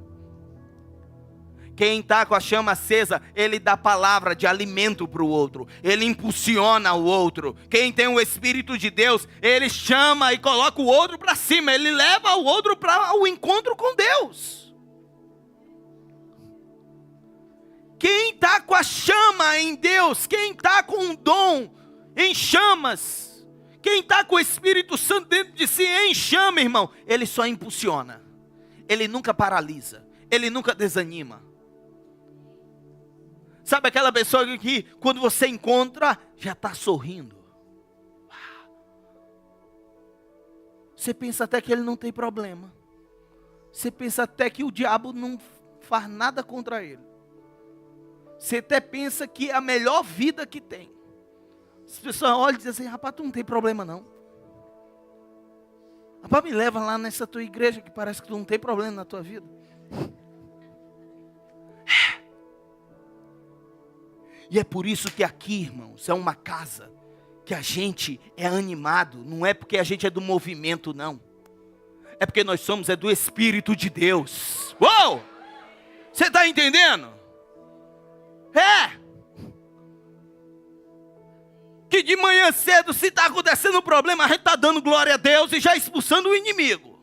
Quem está com a chama acesa, ele dá palavra de alimento para o outro. Ele impulsiona o outro. Quem tem o Espírito de Deus, ele chama e coloca o outro para cima. Ele leva o outro para o encontro com Deus. Quem está com a chama em Deus, quem está com um dom em chamas, Quem está com o Espírito Santo dentro de si em chama, irmão, ele só impulsiona. Ele nunca paralisa. Ele nunca desanima. Sabe aquela pessoa que quando você encontra, já está sorrindo. Você pensa até que ele não tem problema. Você pensa até que o diabo não faz nada contra ele. Você até pensa que é a melhor vida que tem. As pessoas olham e dizem assim: rapaz, tu não tem problema não. Rapaz, me leva lá nessa tua igreja que parece que tu não tem problema na tua vida. E é por isso que aqui, irmãos, é uma casa que a gente é animado. Não é porque a gente é do movimento, não. É porque nós somos do Espírito de Deus. Uou! Você está entendendo? Que de manhã cedo, se está acontecendo um problema, a gente está dando glória a Deus e já expulsando o inimigo.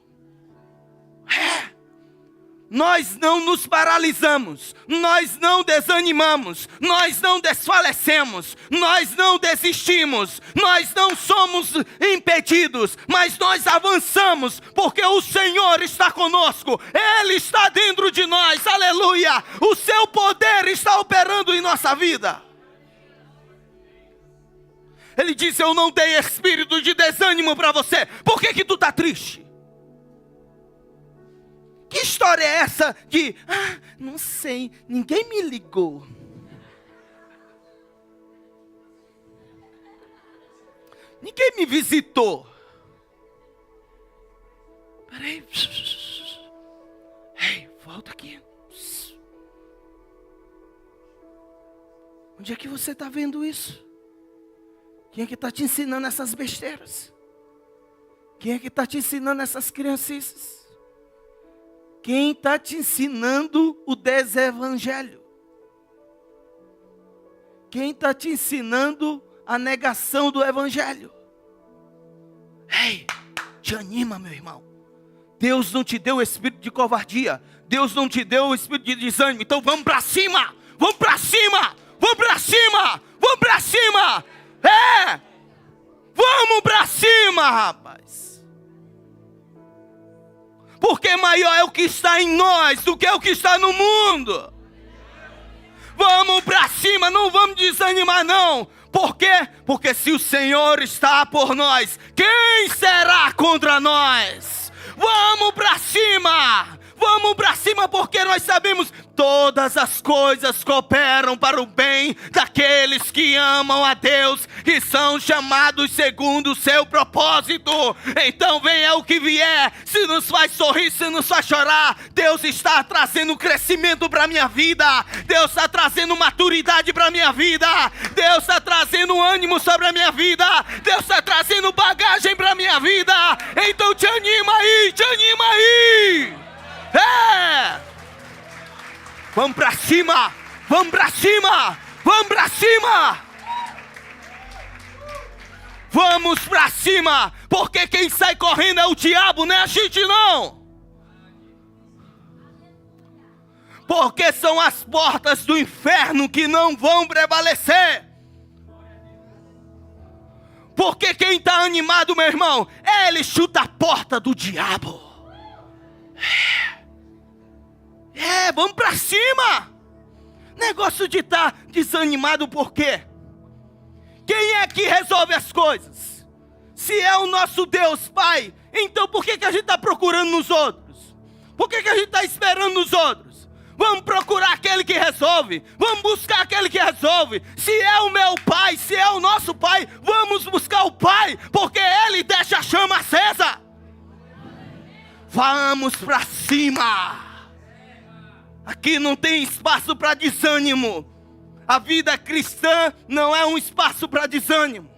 Nós não nos paralisamos, nós não desanimamos, nós não desfalecemos, nós não desistimos, nós não somos impedidos, mas nós avançamos, porque o Senhor está conosco, Ele está dentro de nós, aleluia, o seu poder está operando em nossa vida. Ele disse: eu não dei espírito de desânimo para você. Por que tu está triste? Que história é essa de, não sei, ninguém me ligou. Ninguém me visitou. Peraí. Ei, volta aqui. Onde é que você está vendo isso? Quem é que está te ensinando essas besteiras? Quem é que está te ensinando essas criancices? Quem está te ensinando o desevangelho? Quem está te ensinando a negação do evangelho? Ei, te anima, meu irmão. Deus não te deu o espírito de covardia. Deus não te deu o espírito de desânimo. Então vamos para cima, vamos para cima, vamos para cima, vamos para cima. Vamos para cima, rapaz. Porque maior é o que está em nós do que o que está no mundo. Vamos para cima, não vamos desanimar não. Por quê? Porque se o Senhor está por nós, quem será contra nós? Vamos para cima. Vamos para cima, porque nós sabemos todas as coisas cooperam para o bem daqueles que amam a Deus e são chamados segundo o seu propósito. Então venha o que vier, se nos faz sorrir, se nos faz chorar, Deus está trazendo crescimento para a minha vida, Deus está trazendo maturidade para a minha vida, Deus está trazendo ânimo sobre a minha vida, Deus está trazendo bagagem para a minha vida. Então te anima aí, te anima aí. Vamos para cima, vamos para cima, vamos para cima. Vamos para cima, porque quem sai correndo é o diabo, não é a gente não. Porque são as portas do inferno que não vão prevalecer. Porque quem está animado, meu irmão, ele chuta a porta do diabo. Vamos para cima. Negócio de estar desanimado por quê? Quem é que resolve as coisas? Se é o nosso Deus Pai, então por que a gente está procurando nos outros? Por que a gente está esperando nos outros? Vamos procurar aquele que resolve. Vamos buscar aquele que resolve. Se é o meu Pai, se é o nosso Pai, vamos buscar o Pai, porque Ele deixa a chama acesa. Vamos para cima. Aqui não tem espaço para desânimo. A vida cristã não é um espaço para desânimo.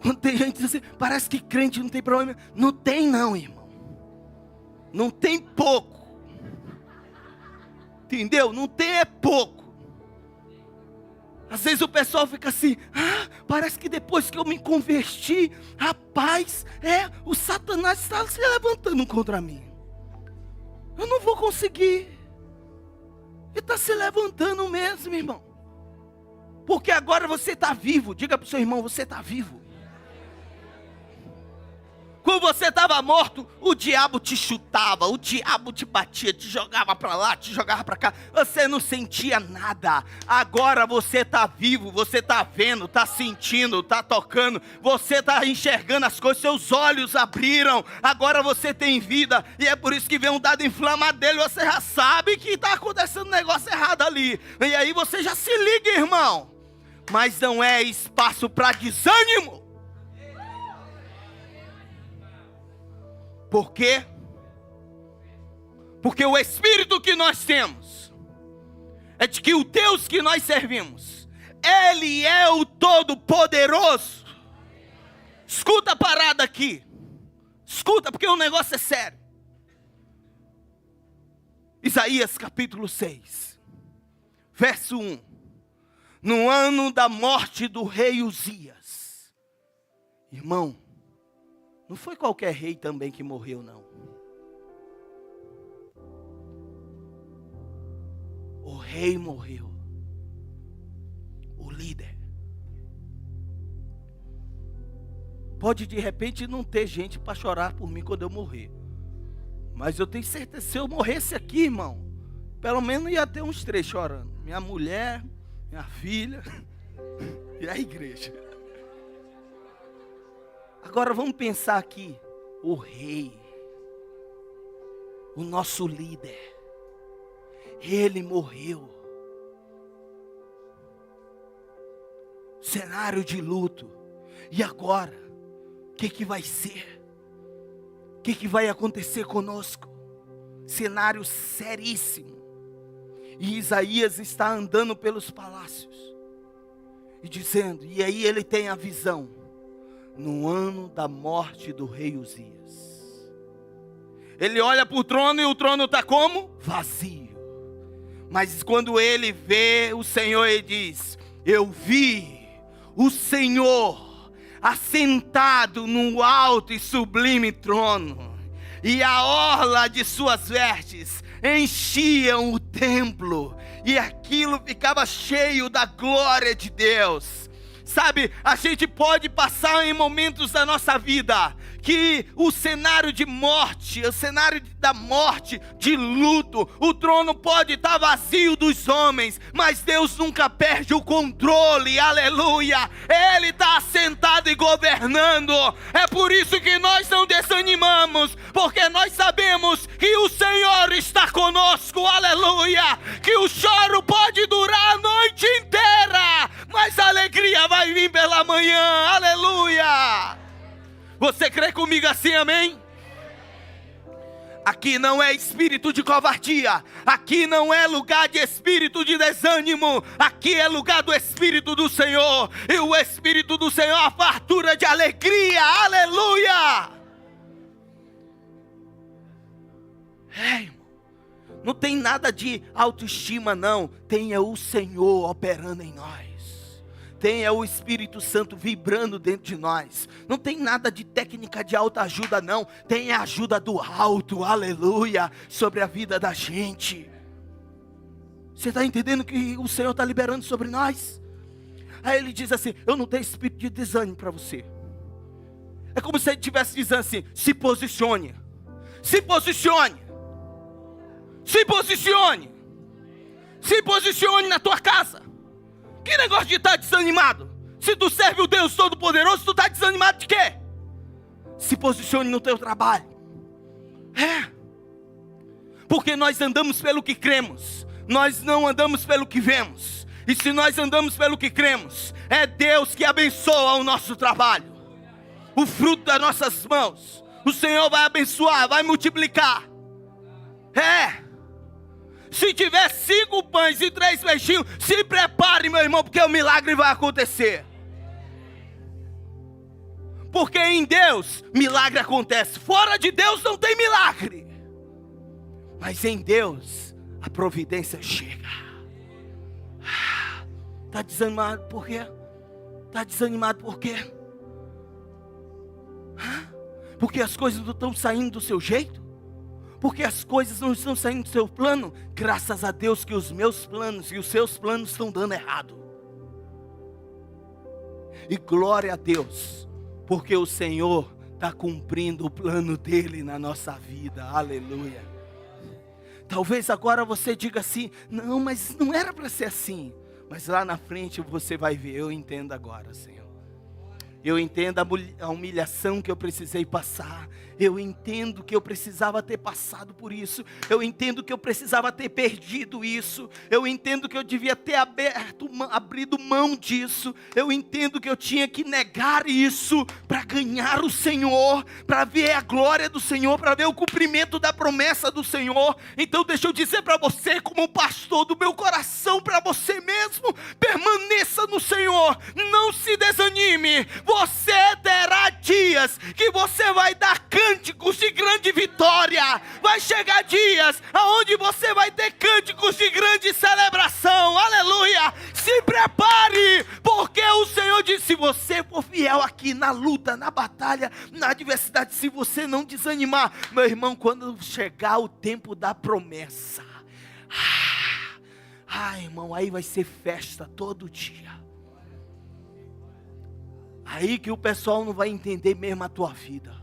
Quando tem gente que diz assim, parece que crente não tem problema. Não tem não, irmão. Não tem pouco. Entendeu? Não tem é pouco. Às vezes o pessoal fica assim, parece que depois que eu me converti, rapaz, o Satanás está se levantando contra mim. Eu não vou conseguir. Ele está se levantando mesmo, irmão. Porque agora você está vivo. Diga para o seu irmão, você está vivo. Quando você estava morto, o diabo te chutava, o diabo te batia, te jogava para lá, te jogava para cá. Você não sentia nada. Agora você está vivo, você está vendo, está sentindo, está tocando. Você está enxergando as coisas, seus olhos abriram. Agora você tem vida. E é por isso que vem um dado inflamado dele. Você já sabe que está acontecendo um negócio errado ali. E aí você já se liga, irmão. Mas não é espaço para desânimo. Por quê? Porque o Espírito que nós temos é de que o Deus que nós servimos, Ele é o Todo-Poderoso. Escuta a parada aqui. Escuta, porque o negócio é sério. Isaías capítulo 6, verso 1. No ano da morte do rei Uzias. Irmão, não foi qualquer rei também que morreu, não. O rei morreu. O líder. Pode de repente não ter gente para chorar por mim quando eu morrer. Mas eu tenho certeza, se eu morresse aqui, irmão, pelo menos ia ter uns 3 chorando. Minha mulher, minha filha e a igreja. Agora vamos pensar aqui, o rei, o nosso líder, ele morreu. Cenário de luto. E agora? O que vai ser? O que vai acontecer conosco? Cenário seríssimo. E Isaías está andando pelos palácios e dizendo, e aí ele tem a visão. No ano da morte do rei Uzias. Ele olha para o trono e o trono está como? Vazio. Mas quando ele vê o Senhor, ele diz, eu vi o Senhor assentado no alto e sublime trono. E a orla de suas vestes enchiam o templo. E aquilo ficava cheio da glória de Deus. Sabe, a gente pode passar em momentos da nossa vida que o cenário de morte, o cenário da morte, de luto, o trono pode estar vazio dos homens, mas Deus nunca perde o controle, aleluia. Ele está assentado e governando. É por isso que nós não desanimamos, porque nós sabemos que o Senhor está conosco, aleluia. Que o choro pode durar a noite inteira, mas a alegria vai vir pela manhã, aleluia. Você crê comigo assim, amém? Aqui não é espírito de covardia, aqui não é lugar de espírito de desânimo, aqui é lugar do Espírito do Senhor, e o Espírito do Senhor é a fartura de alegria, aleluia. Irmão, não tem nada de autoestima não, tem o Senhor operando em nós. Tem o Espírito Santo vibrando dentro de nós. Não tem nada de técnica de autoajuda não. Tem a ajuda do alto, aleluia, sobre a vida da gente. Você está entendendo que o Senhor está liberando sobre nós? Aí ele diz assim, eu não tenho espírito de desânimo para você. É como se ele estivesse dizendo assim, se posicione. Se posicione. Se posicione. Se posicione na tua casa. Que negócio de estar desanimado? Se tu serve o Deus Todo-Poderoso, tu está desanimado de quê? Se posicione no teu trabalho. Porque nós andamos pelo que cremos. Nós não andamos pelo que vemos. E se nós andamos pelo que cremos, é Deus que abençoa o nosso trabalho. O fruto das nossas mãos. O Senhor vai abençoar, vai multiplicar. Se tiver 5 pães e 3 peixinhos, se prepare, meu irmão, porque o milagre vai acontecer. Porque em Deus, milagre acontece. Fora de Deus não tem milagre. Mas em Deus, a providência chega. Está desanimado por quê? Está desanimado por quê? Porque as coisas não estão saindo do seu jeito? Porque as coisas não estão saindo do seu plano? Graças a Deus que os meus planos e os seus planos estão dando errado. E glória a Deus, porque o Senhor está cumprindo o plano dele na nossa vida. Aleluia. Talvez agora você diga assim: não, mas não era para ser assim. Mas lá na frente você vai ver. Eu entendo agora, Senhor. Eu entendo a humilhação que eu precisei passar. Eu entendo que eu precisava ter passado por isso. Eu entendo que eu precisava ter perdido isso. Eu entendo que eu devia ter abrido mão disso. Eu entendo que eu tinha que negar isso para ganhar o Senhor, para ver a glória do Senhor, para ver o cumprimento da promessa do Senhor. Então deixa eu dizer para você, como um pastor do meu coração, para você mesmo: permaneça no Senhor, não se desanime. Você terá dias que você vai dar cânticos de grande vitória. Vai chegar dias onde você vai ter cânticos de grande celebração. Aleluia! Se prepare, porque o Senhor diz: se você for fiel aqui na luta, na batalha, na adversidade, se você não desanimar, meu irmão, quando chegar o tempo da promessa, irmão, aí vai ser festa todo dia. Aí que o pessoal não vai entender mesmo a tua vida.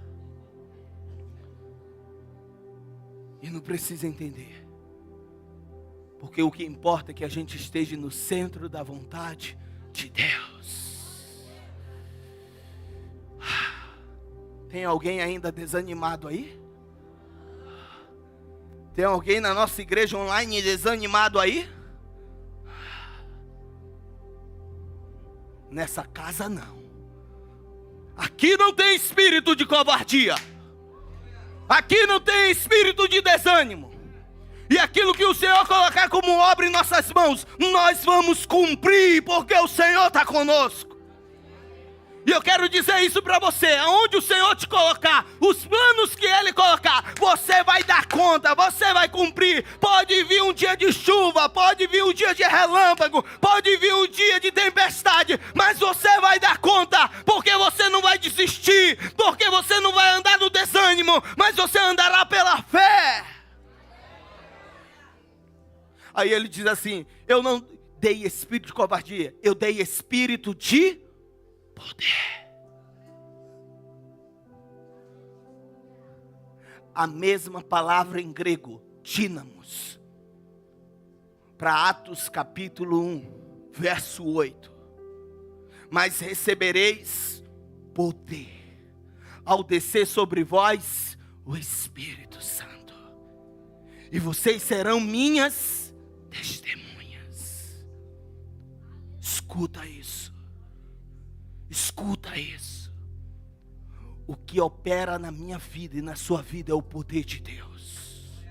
E não precisa entender. Porque o que importa é que a gente esteja no centro da vontade de Deus. Tem alguém ainda desanimado aí? Tem alguém na nossa igreja online desanimado aí? Nessa casa não. Aqui não tem espírito de covardia. Aqui não tem espírito de desânimo. E aquilo que o Senhor colocar como obra em nossas mãos, nós vamos cumprir, porque o Senhor está conosco. E eu quero dizer isso para você: aonde o Senhor te colocar, os planos que Ele colocar, você vai dar conta, você vai cumprir. Pode vir um dia de chuva, pode vir um dia de relâmpago, pode vir um dia de tempestade, mas você vai dar conta, porque você não vai desistir, porque você não vai andar no desânimo, mas você andará pela fé. Aí ele diz assim: eu não dei espírito de covardia, eu dei espírito de poder. A mesma palavra em grego, dínamos, para Atos capítulo 1, verso 8. Mas recebereis poder ao descer sobre vós o Espírito Santo, e vocês serão minhas testemunhas. Escuta isso. Escuta isso. O que opera na minha vida e na sua vida é o poder de Deus.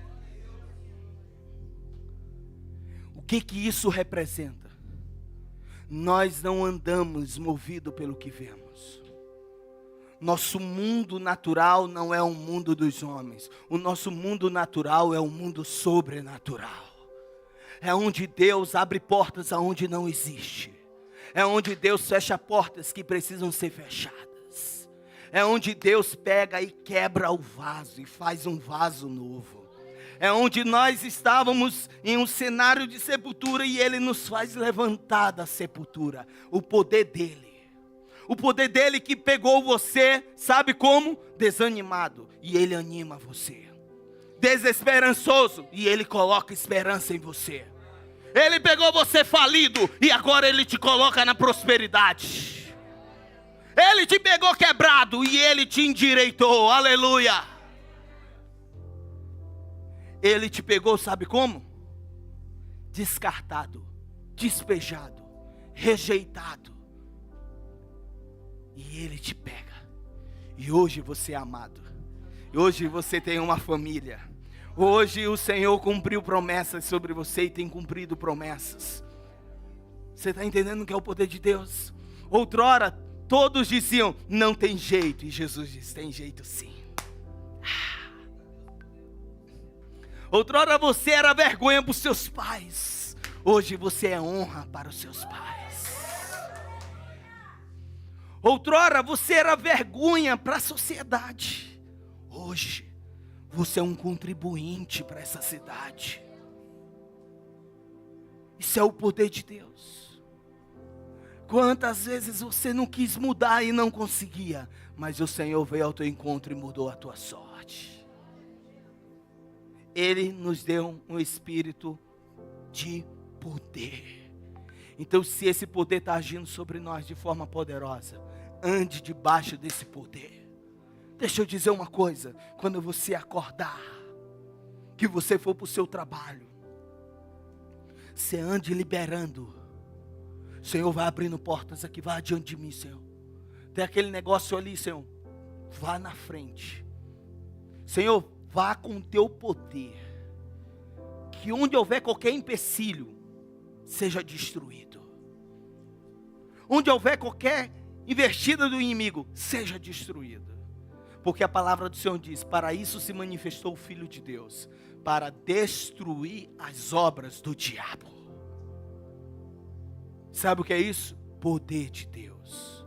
O que isso representa? Nós não andamos movidos pelo que vemos. Nosso mundo natural não é um mundo dos homens. O nosso mundo natural é um mundo sobrenatural. É onde Deus abre portas aonde não existe. É onde Deus fecha portas que precisam ser fechadas. É onde Deus pega e quebra o vaso e faz um vaso novo. É onde nós estávamos em um cenário de sepultura e Ele nos faz levantar da sepultura. O poder dEle. O poder dEle que pegou você, sabe como? Desanimado. E Ele anima você. Desesperançoso. E Ele coloca esperança em você. Ele pegou você falido e agora Ele te coloca na prosperidade. Ele te pegou quebrado e Ele te endireitou. Aleluia. Ele te pegou, sabe como? Descartado, despejado, rejeitado. E Ele te pega. E hoje você é amado. E hoje você tem uma família. Hoje o Senhor cumpriu promessas sobre você e tem cumprido promessas. Você está entendendo o que é o poder de Deus? Outrora, todos diziam, não tem jeito. E Jesus diz, tem jeito sim. Outrora você era vergonha para os seus pais. Hoje você é honra para os seus pais. Outrora você era vergonha para a sociedade. Hoje você é um contribuinte para essa cidade. Isso é o poder de Deus. Quantas vezes você não quis mudar e não conseguia, mas o Senhor veio ao teu encontro e mudou a tua sorte. Ele nos deu um espírito de poder. Então, se esse poder está agindo sobre nós de forma poderosa, ande debaixo desse poder. Deixa eu dizer uma coisa: quando você acordar, que você for para o seu trabalho, você ande liberando. O Senhor vai abrindo portas aqui, vai adiante de mim, Senhor. Tem aquele negócio ali, Senhor, vá na frente. Senhor, vá com o teu poder, que onde houver qualquer empecilho, seja destruído. Onde houver qualquer investida do inimigo, seja destruído. Porque a palavra do Senhor diz: para isso se manifestou o Filho de Deus, para destruir as obras do diabo. Sabe o que é isso? Poder de Deus.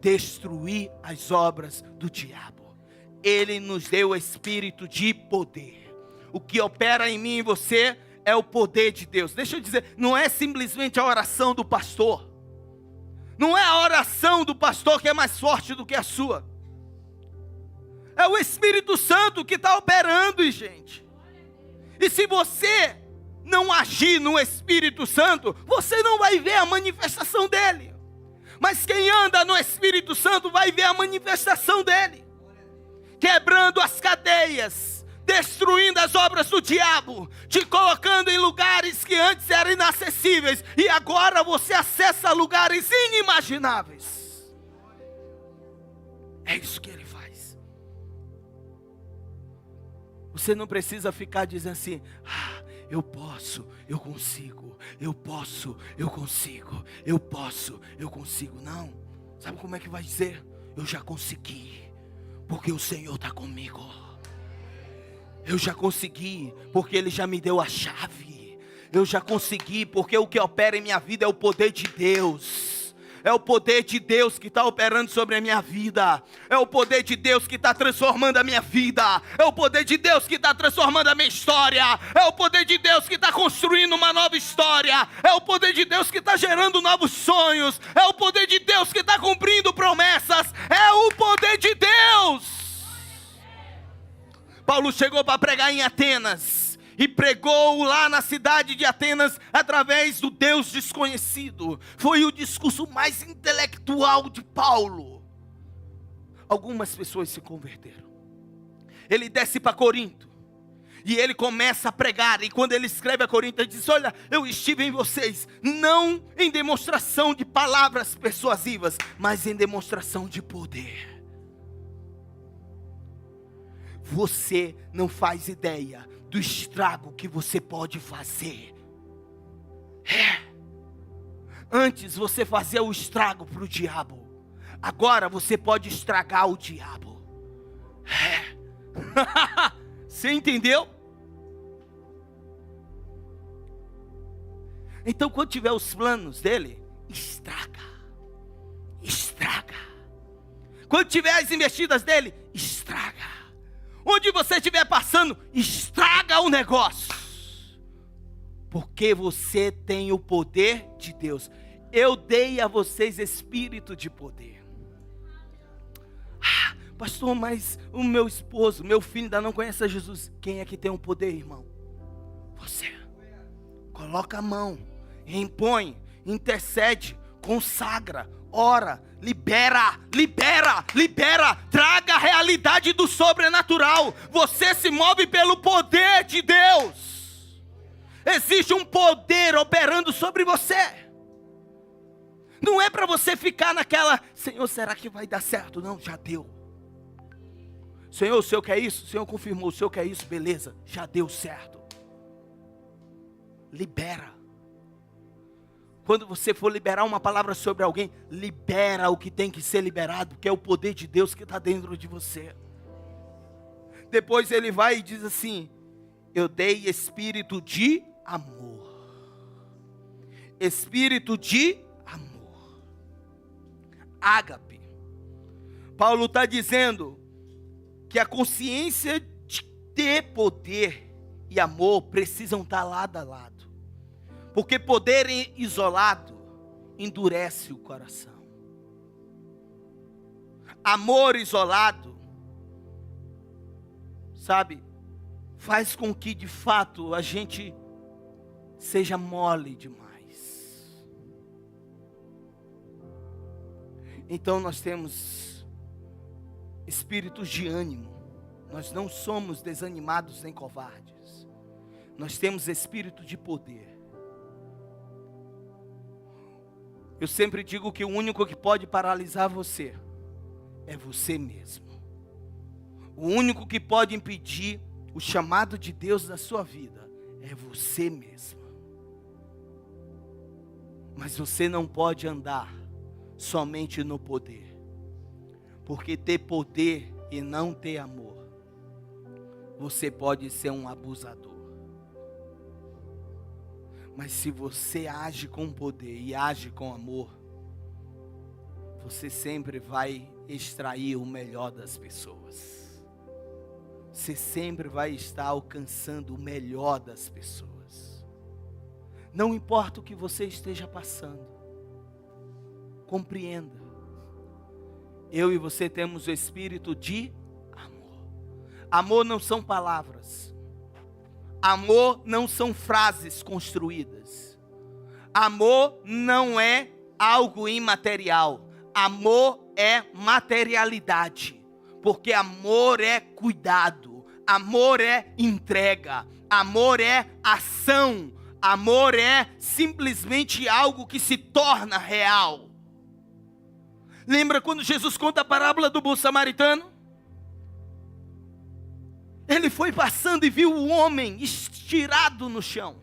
Destruir as obras do diabo. Ele nos deu o espírito de poder. O que opera em mim e você é o poder de Deus. Deixa eu dizer, não é simplesmente a oração do pastor. Não é a oração do pastor que é mais forte do que a sua. É o Espírito Santo que está operando, gente. E se você não agir no Espírito Santo, você não vai ver a manifestação dele. Mas quem anda no Espírito Santo vai ver a manifestação dele. Quebrando as cadeias, destruindo as obras do diabo, te colocando em lugares que antes eram inacessíveis, e agora você acessa lugares inimagináveis. É isso que ele faz. Você não precisa ficar dizendo assim: eu posso, eu consigo, eu posso, eu consigo, eu posso, eu consigo. Não, sabe como é que vai dizer? Eu já consegui, porque o Senhor está comigo. Eu já consegui, porque Ele já me deu a chave. Eu já consegui, porque o que opera em minha vida é o poder de Deus. É o poder de Deus que está operando sobre a minha vida. É o poder de Deus que está transformando a minha vida. É o poder de Deus que está transformando a minha história. É o poder de Deus que está construindo uma nova história. É o poder de Deus que está gerando novos sonhos. É o poder de Deus que está cumprindo promessas. É o poder de Deus. Paulo chegou para pregar em Atenas. E pregou lá na cidade de Atenas através do Deus desconhecido. Foi o discurso mais intelectual de Paulo. Algumas pessoas se converteram. Ele desce para Corinto. E ele começa a pregar. E quando ele escreve a Corinto, ele diz: olha, eu estive em vocês, não em demonstração de palavras persuasivas, mas em demonstração de poder. Você não faz ideia do estrago que você pode fazer. Antes você fazia o estrago para o diabo. Agora você pode estragar o diabo. Você entendeu? Então quando tiver os planos dele, estraga. Estraga. Quando tiver as investidas dele, estraga. Onde você estiver passando, estraga o negócio. Porque você tem o poder de Deus. Eu dei a vocês espírito de poder. Pastor, mas o meu esposo, meu filho ainda não conhece a Jesus. Quem é que tem o poder, irmão? Você. Coloca a mão, impõe, intercede, consagra, ora, libera, libera, libera, traga a realidade do sobrenatural. Você se move pelo poder de Deus. Existe um poder operando sobre você. Não é para você ficar naquela: Senhor, será que vai dar certo? Não, já deu. Senhor, o Senhor quer isso? O Senhor confirmou, o Senhor quer isso? Beleza, já deu certo. Libera. Quando você for liberar uma palavra sobre alguém, libera o que tem que ser liberado, porque é o poder de Deus que está dentro de você. Depois ele vai e diz assim: eu dei espírito de amor. Espírito de amor. Ágape. Paulo está dizendo que a consciência de ter poder e amor precisam estar lado a lado. Porque poder isolado endurece o coração. Amor isolado, sabe, faz com que de fato a gente seja mole demais. Então nós temos espíritos de ânimo. Nós não somos desanimados nem covardes. Nós temos espírito de poder. Eu sempre digo que o único que pode paralisar você é você mesmo. O único que pode impedir o chamado de Deus na sua vida é você mesmo. Mas você não pode andar somente no poder. Porque ter poder e não ter amor, você pode ser um abusador. Mas se você age com poder e age com amor, você sempre vai extrair o melhor das pessoas. Você sempre vai estar alcançando o melhor das pessoas. Não importa o que você esteja passando, compreenda. Eu e você temos o espírito de amor. Amor não são palavras. Amor não são frases construídas. Amor não é algo imaterial. Amor é materialidade. Porque amor é cuidado. Amor é entrega. Amor é ação. Amor é simplesmente algo que se torna real. Lembra quando Jesus conta a parábola do bom samaritano? Ele foi passando e viu o homem estirado no chão.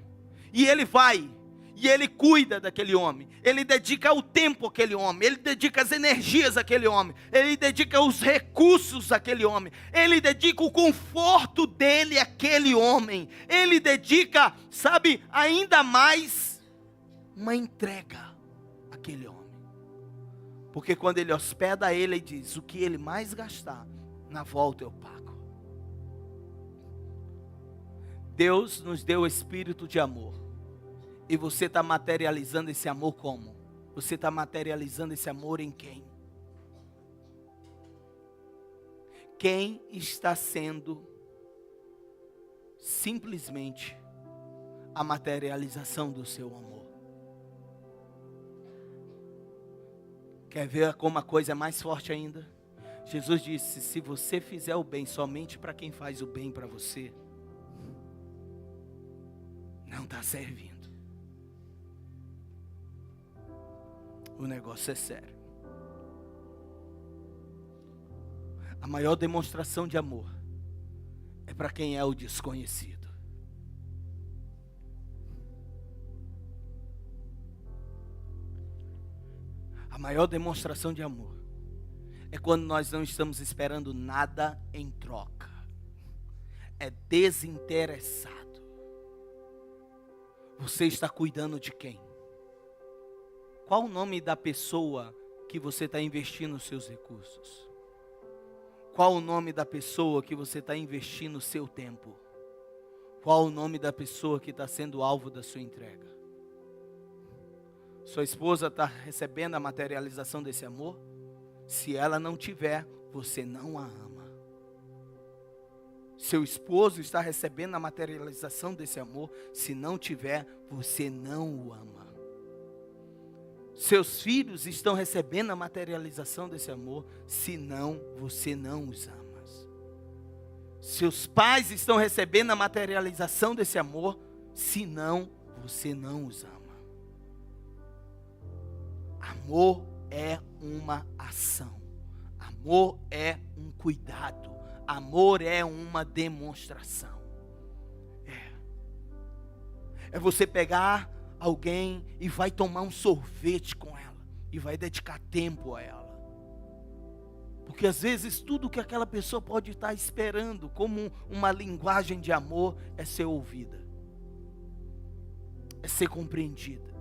E ele vai, e ele cuida daquele homem. Ele dedica o tempo àquele homem. Ele dedica as energias àquele homem. Ele dedica os recursos àquele homem. Ele dedica o conforto dele àquele homem. Ele dedica, sabe, ainda mais uma entrega àquele homem. Porque quando ele hospeda ele diz, o que ele mais gastar, na volta eu pago. Deus nos deu o espírito de amor. E você está materializando esse amor como? Você está materializando esse amor em quem? Quem está sendo simplesmente a materialização do seu amor? Quer ver como a coisa é mais forte ainda? Jesus disse, se você fizer o bem somente para quem faz o bem para você, não está servindo. O negócio é sério. A maior demonstração de amor é para quem é o desconhecido. A maior demonstração de amor é quando nós não estamos esperando nada em troca. É desinteressado. Você está cuidando de quem? Qual o nome da pessoa que você está investindo os seus recursos? Qual o nome da pessoa que você está investindo o seu tempo? Qual o nome da pessoa que está sendo alvo da sua entrega? Sua esposa está recebendo a materialização desse amor? Se ela não tiver, você não a ama. Seu esposo está recebendo a materialização desse amor? Se não tiver, você não o ama. Seus filhos estão recebendo a materialização desse amor? Se não, você não os ama. Seus pais estão recebendo a materialização desse amor? Se não, você não os ama. Amor é uma ação. Amor é um cuidado. Amor é uma demonstração. É você pegar alguém e vai tomar um sorvete com ela. E vai dedicar tempo a ela. Porque às vezes tudo que aquela pessoa pode estar esperando como uma linguagem de amor é ser ouvida. É ser compreendida.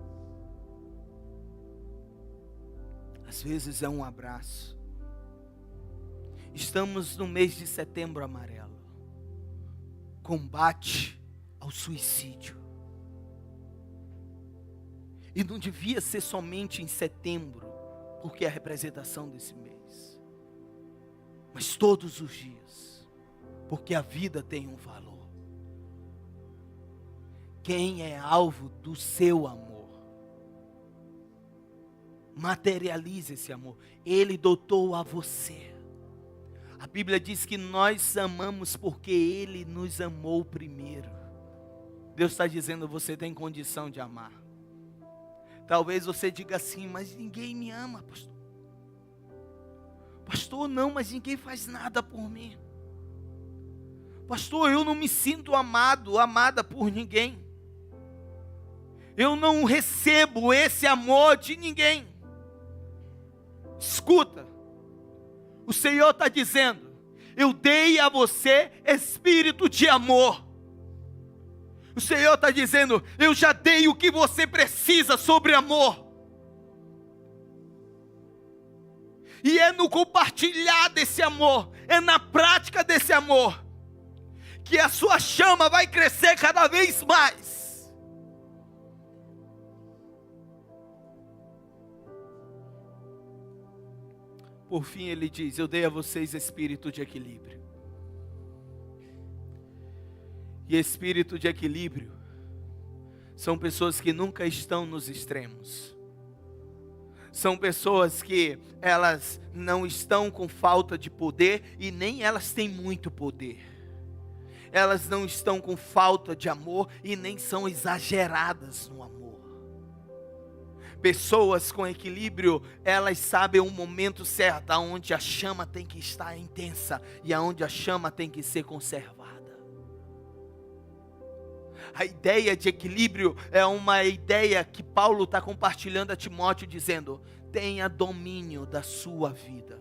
Às vezes é um abraço. Estamos no mês de Setembro Amarelo. Combate ao suicídio. E não devia ser somente em setembro, porque é a representação desse mês. Mas todos os dias, porque a vida tem um valor. Quem é alvo do seu amor? Materialize esse amor. Ele dotou a você. A Bíblia diz que nós amamos porque Ele nos amou primeiro. Deus está dizendo, você tem condição de amar. Talvez você diga assim, mas ninguém me ama, pastor. Pastor, não, mas ninguém faz nada por mim. Pastor, eu não me sinto amado, amada por ninguém. Eu não recebo esse amor de ninguém. Escuta, o Senhor está dizendo, eu dei a você espírito de amor. O Senhor está dizendo, eu já dei o que você precisa sobre amor. E é no compartilhar desse amor, é na prática desse amor, que a sua chama vai crescer cada vez mais. Por fim ele diz, eu dei a vocês espírito de equilíbrio. E espírito de equilíbrio são pessoas que nunca estão nos extremos. São pessoas que elas não estão com falta de poder e nem elas têm muito poder. Elas não estão com falta de amor e nem são exageradas no amor. Pessoas com equilíbrio, elas sabem o momento certo, aonde a chama tem que estar intensa e aonde a chama tem que ser conservada. A ideia de equilíbrio é uma ideia que Paulo está compartilhando a Timóteo, dizendo, tenha domínio da sua vida.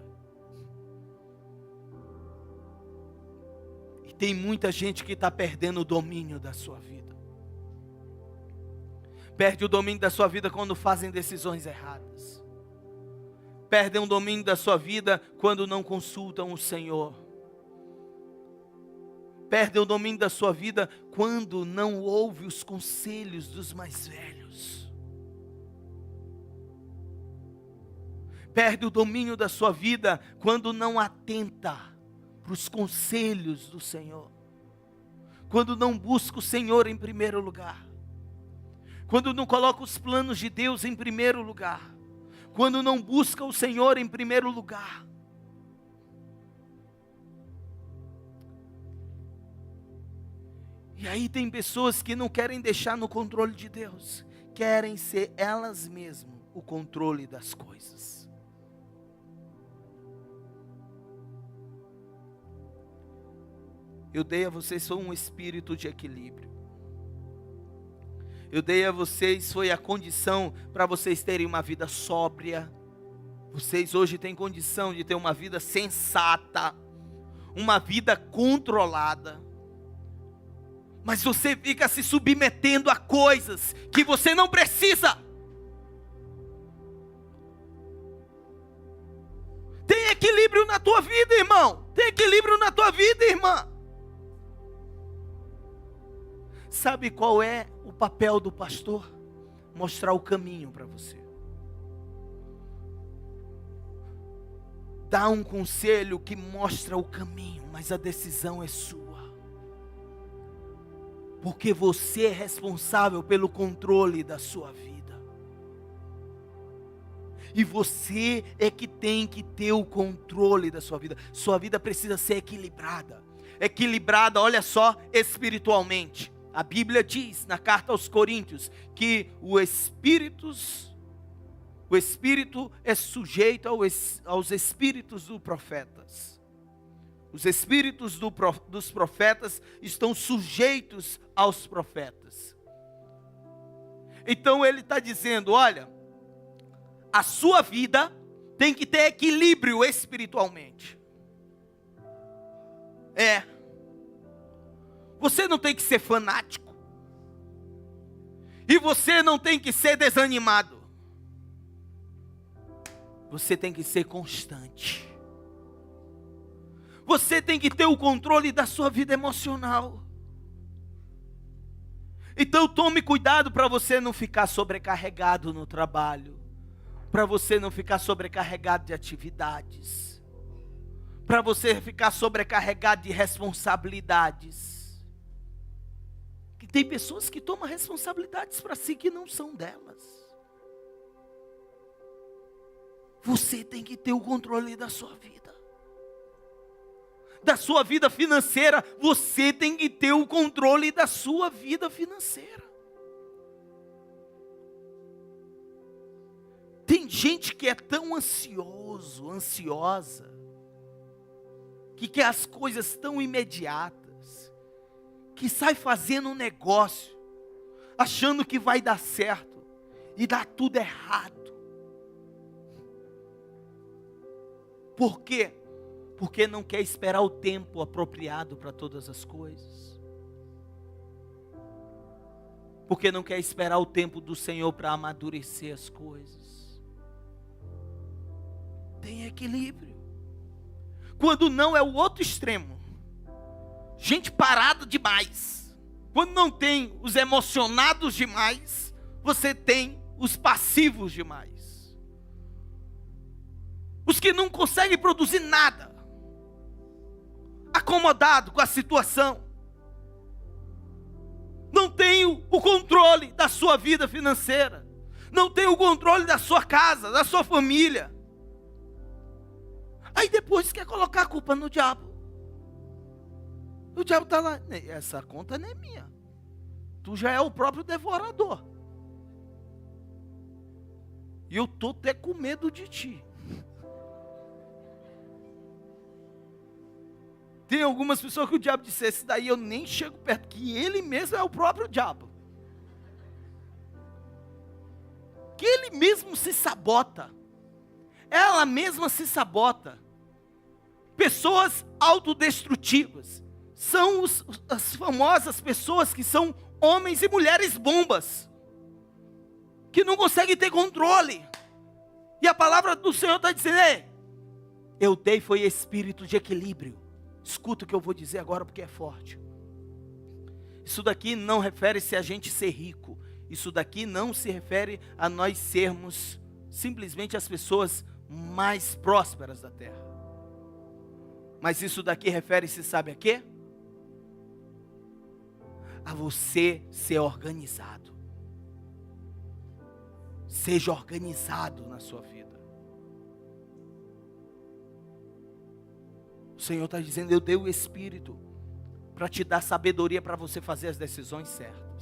E tem muita gente que está perdendo o domínio da sua vida. Perde o domínio da sua vida quando fazem decisões erradas. Perdem o domínio da sua vida quando não consultam o Senhor. Perdem o domínio da sua vida quando não ouve os conselhos dos mais velhos. Perde o domínio da sua vida quando não atenta para os conselhos do Senhor. Quando não busca o Senhor em primeiro lugar. Quando não coloca os planos de Deus em primeiro lugar. Quando não busca o Senhor em primeiro lugar. E aí tem pessoas que não querem deixar no controle de Deus. Querem ser elas mesmas o controle das coisas. Eu dei a vocês só um espírito de equilíbrio. Eu dei a vocês, foi a condição para vocês terem uma vida sóbria. Vocês hoje têm condição de ter uma vida sensata, uma vida controlada. Mas você fica se submetendo a coisas que você não precisa. Tem equilíbrio na tua vida, irmão. Tem equilíbrio na tua vida, irmã. Sabe qual é o papel do pastor? Mostrar o caminho para você. Dá um conselho que mostra o caminho, mas a decisão é sua. Porque você é responsável pelo controle da sua vida. E você é que tem que ter o controle da sua vida. Sua vida precisa ser equilibrada. Equilibrada, olha só, espiritualmente. A Bíblia diz na carta aos Coríntios que o espírito é sujeito aos espíritos dos profetas. Os espíritos dos profetas estão sujeitos aos profetas. Então ele está dizendo, olha, a sua vida tem que ter equilíbrio espiritualmente. Você não tem que ser fanático. E você não tem que ser desanimado. Você tem que ser constante. Você tem que ter o controle da sua vida emocional. Então tome cuidado para você não ficar sobrecarregado no trabalho, para você não ficar sobrecarregado de atividades, para você ficar sobrecarregado de responsabilidades. Que tem pessoas que tomam responsabilidades para si que não são delas. Você tem que ter o controle da sua vida. Da sua vida financeira, você tem que ter o controle da sua vida financeira. Tem gente que é tão ansiosa, que quer as coisas tão imediatas, que sai fazendo um negócio, achando que vai dar certo, e dá tudo errado. Por quê? Porque não quer esperar o tempo apropriado para todas as coisas. Porque não quer esperar o tempo do Senhor para amadurecer as coisas. Tem equilíbrio. Quando não, é o outro extremo. Gente parada demais. Quando não tem os emocionados demais, você tem os passivos demais. Os que não conseguem produzir nada. Acomodado com a situação. Não tem o controle da sua vida financeira. Não tem o controle da sua casa, da sua família. Aí depois quer colocar a culpa no diabo. O diabo está lá. Essa conta não é minha. Tu já é o próprio devorador. E eu estou até com medo de ti. Tem algumas pessoas que o diabo disse, esse daí eu nem chego perto, que ele mesmo é o próprio diabo. Que ele mesmo se sabota. Ela mesma se sabota. Pessoas autodestrutivas. São as famosas pessoas que são homens e mulheres bombas. Que não conseguem ter controle. E a palavra do Senhor está dizendo, eu dei foi espírito de equilíbrio. Escuta o que eu vou dizer agora porque é forte. Isso daqui não refere-se a gente ser rico. Isso daqui não se refere a nós sermos simplesmente as pessoas mais prósperas da terra. Mas isso daqui refere-se, sabe a quê? A você ser organizado. Seja organizado na sua vida. O Senhor está dizendo, eu dei o Espírito para te dar sabedoria para você fazer as decisões certas.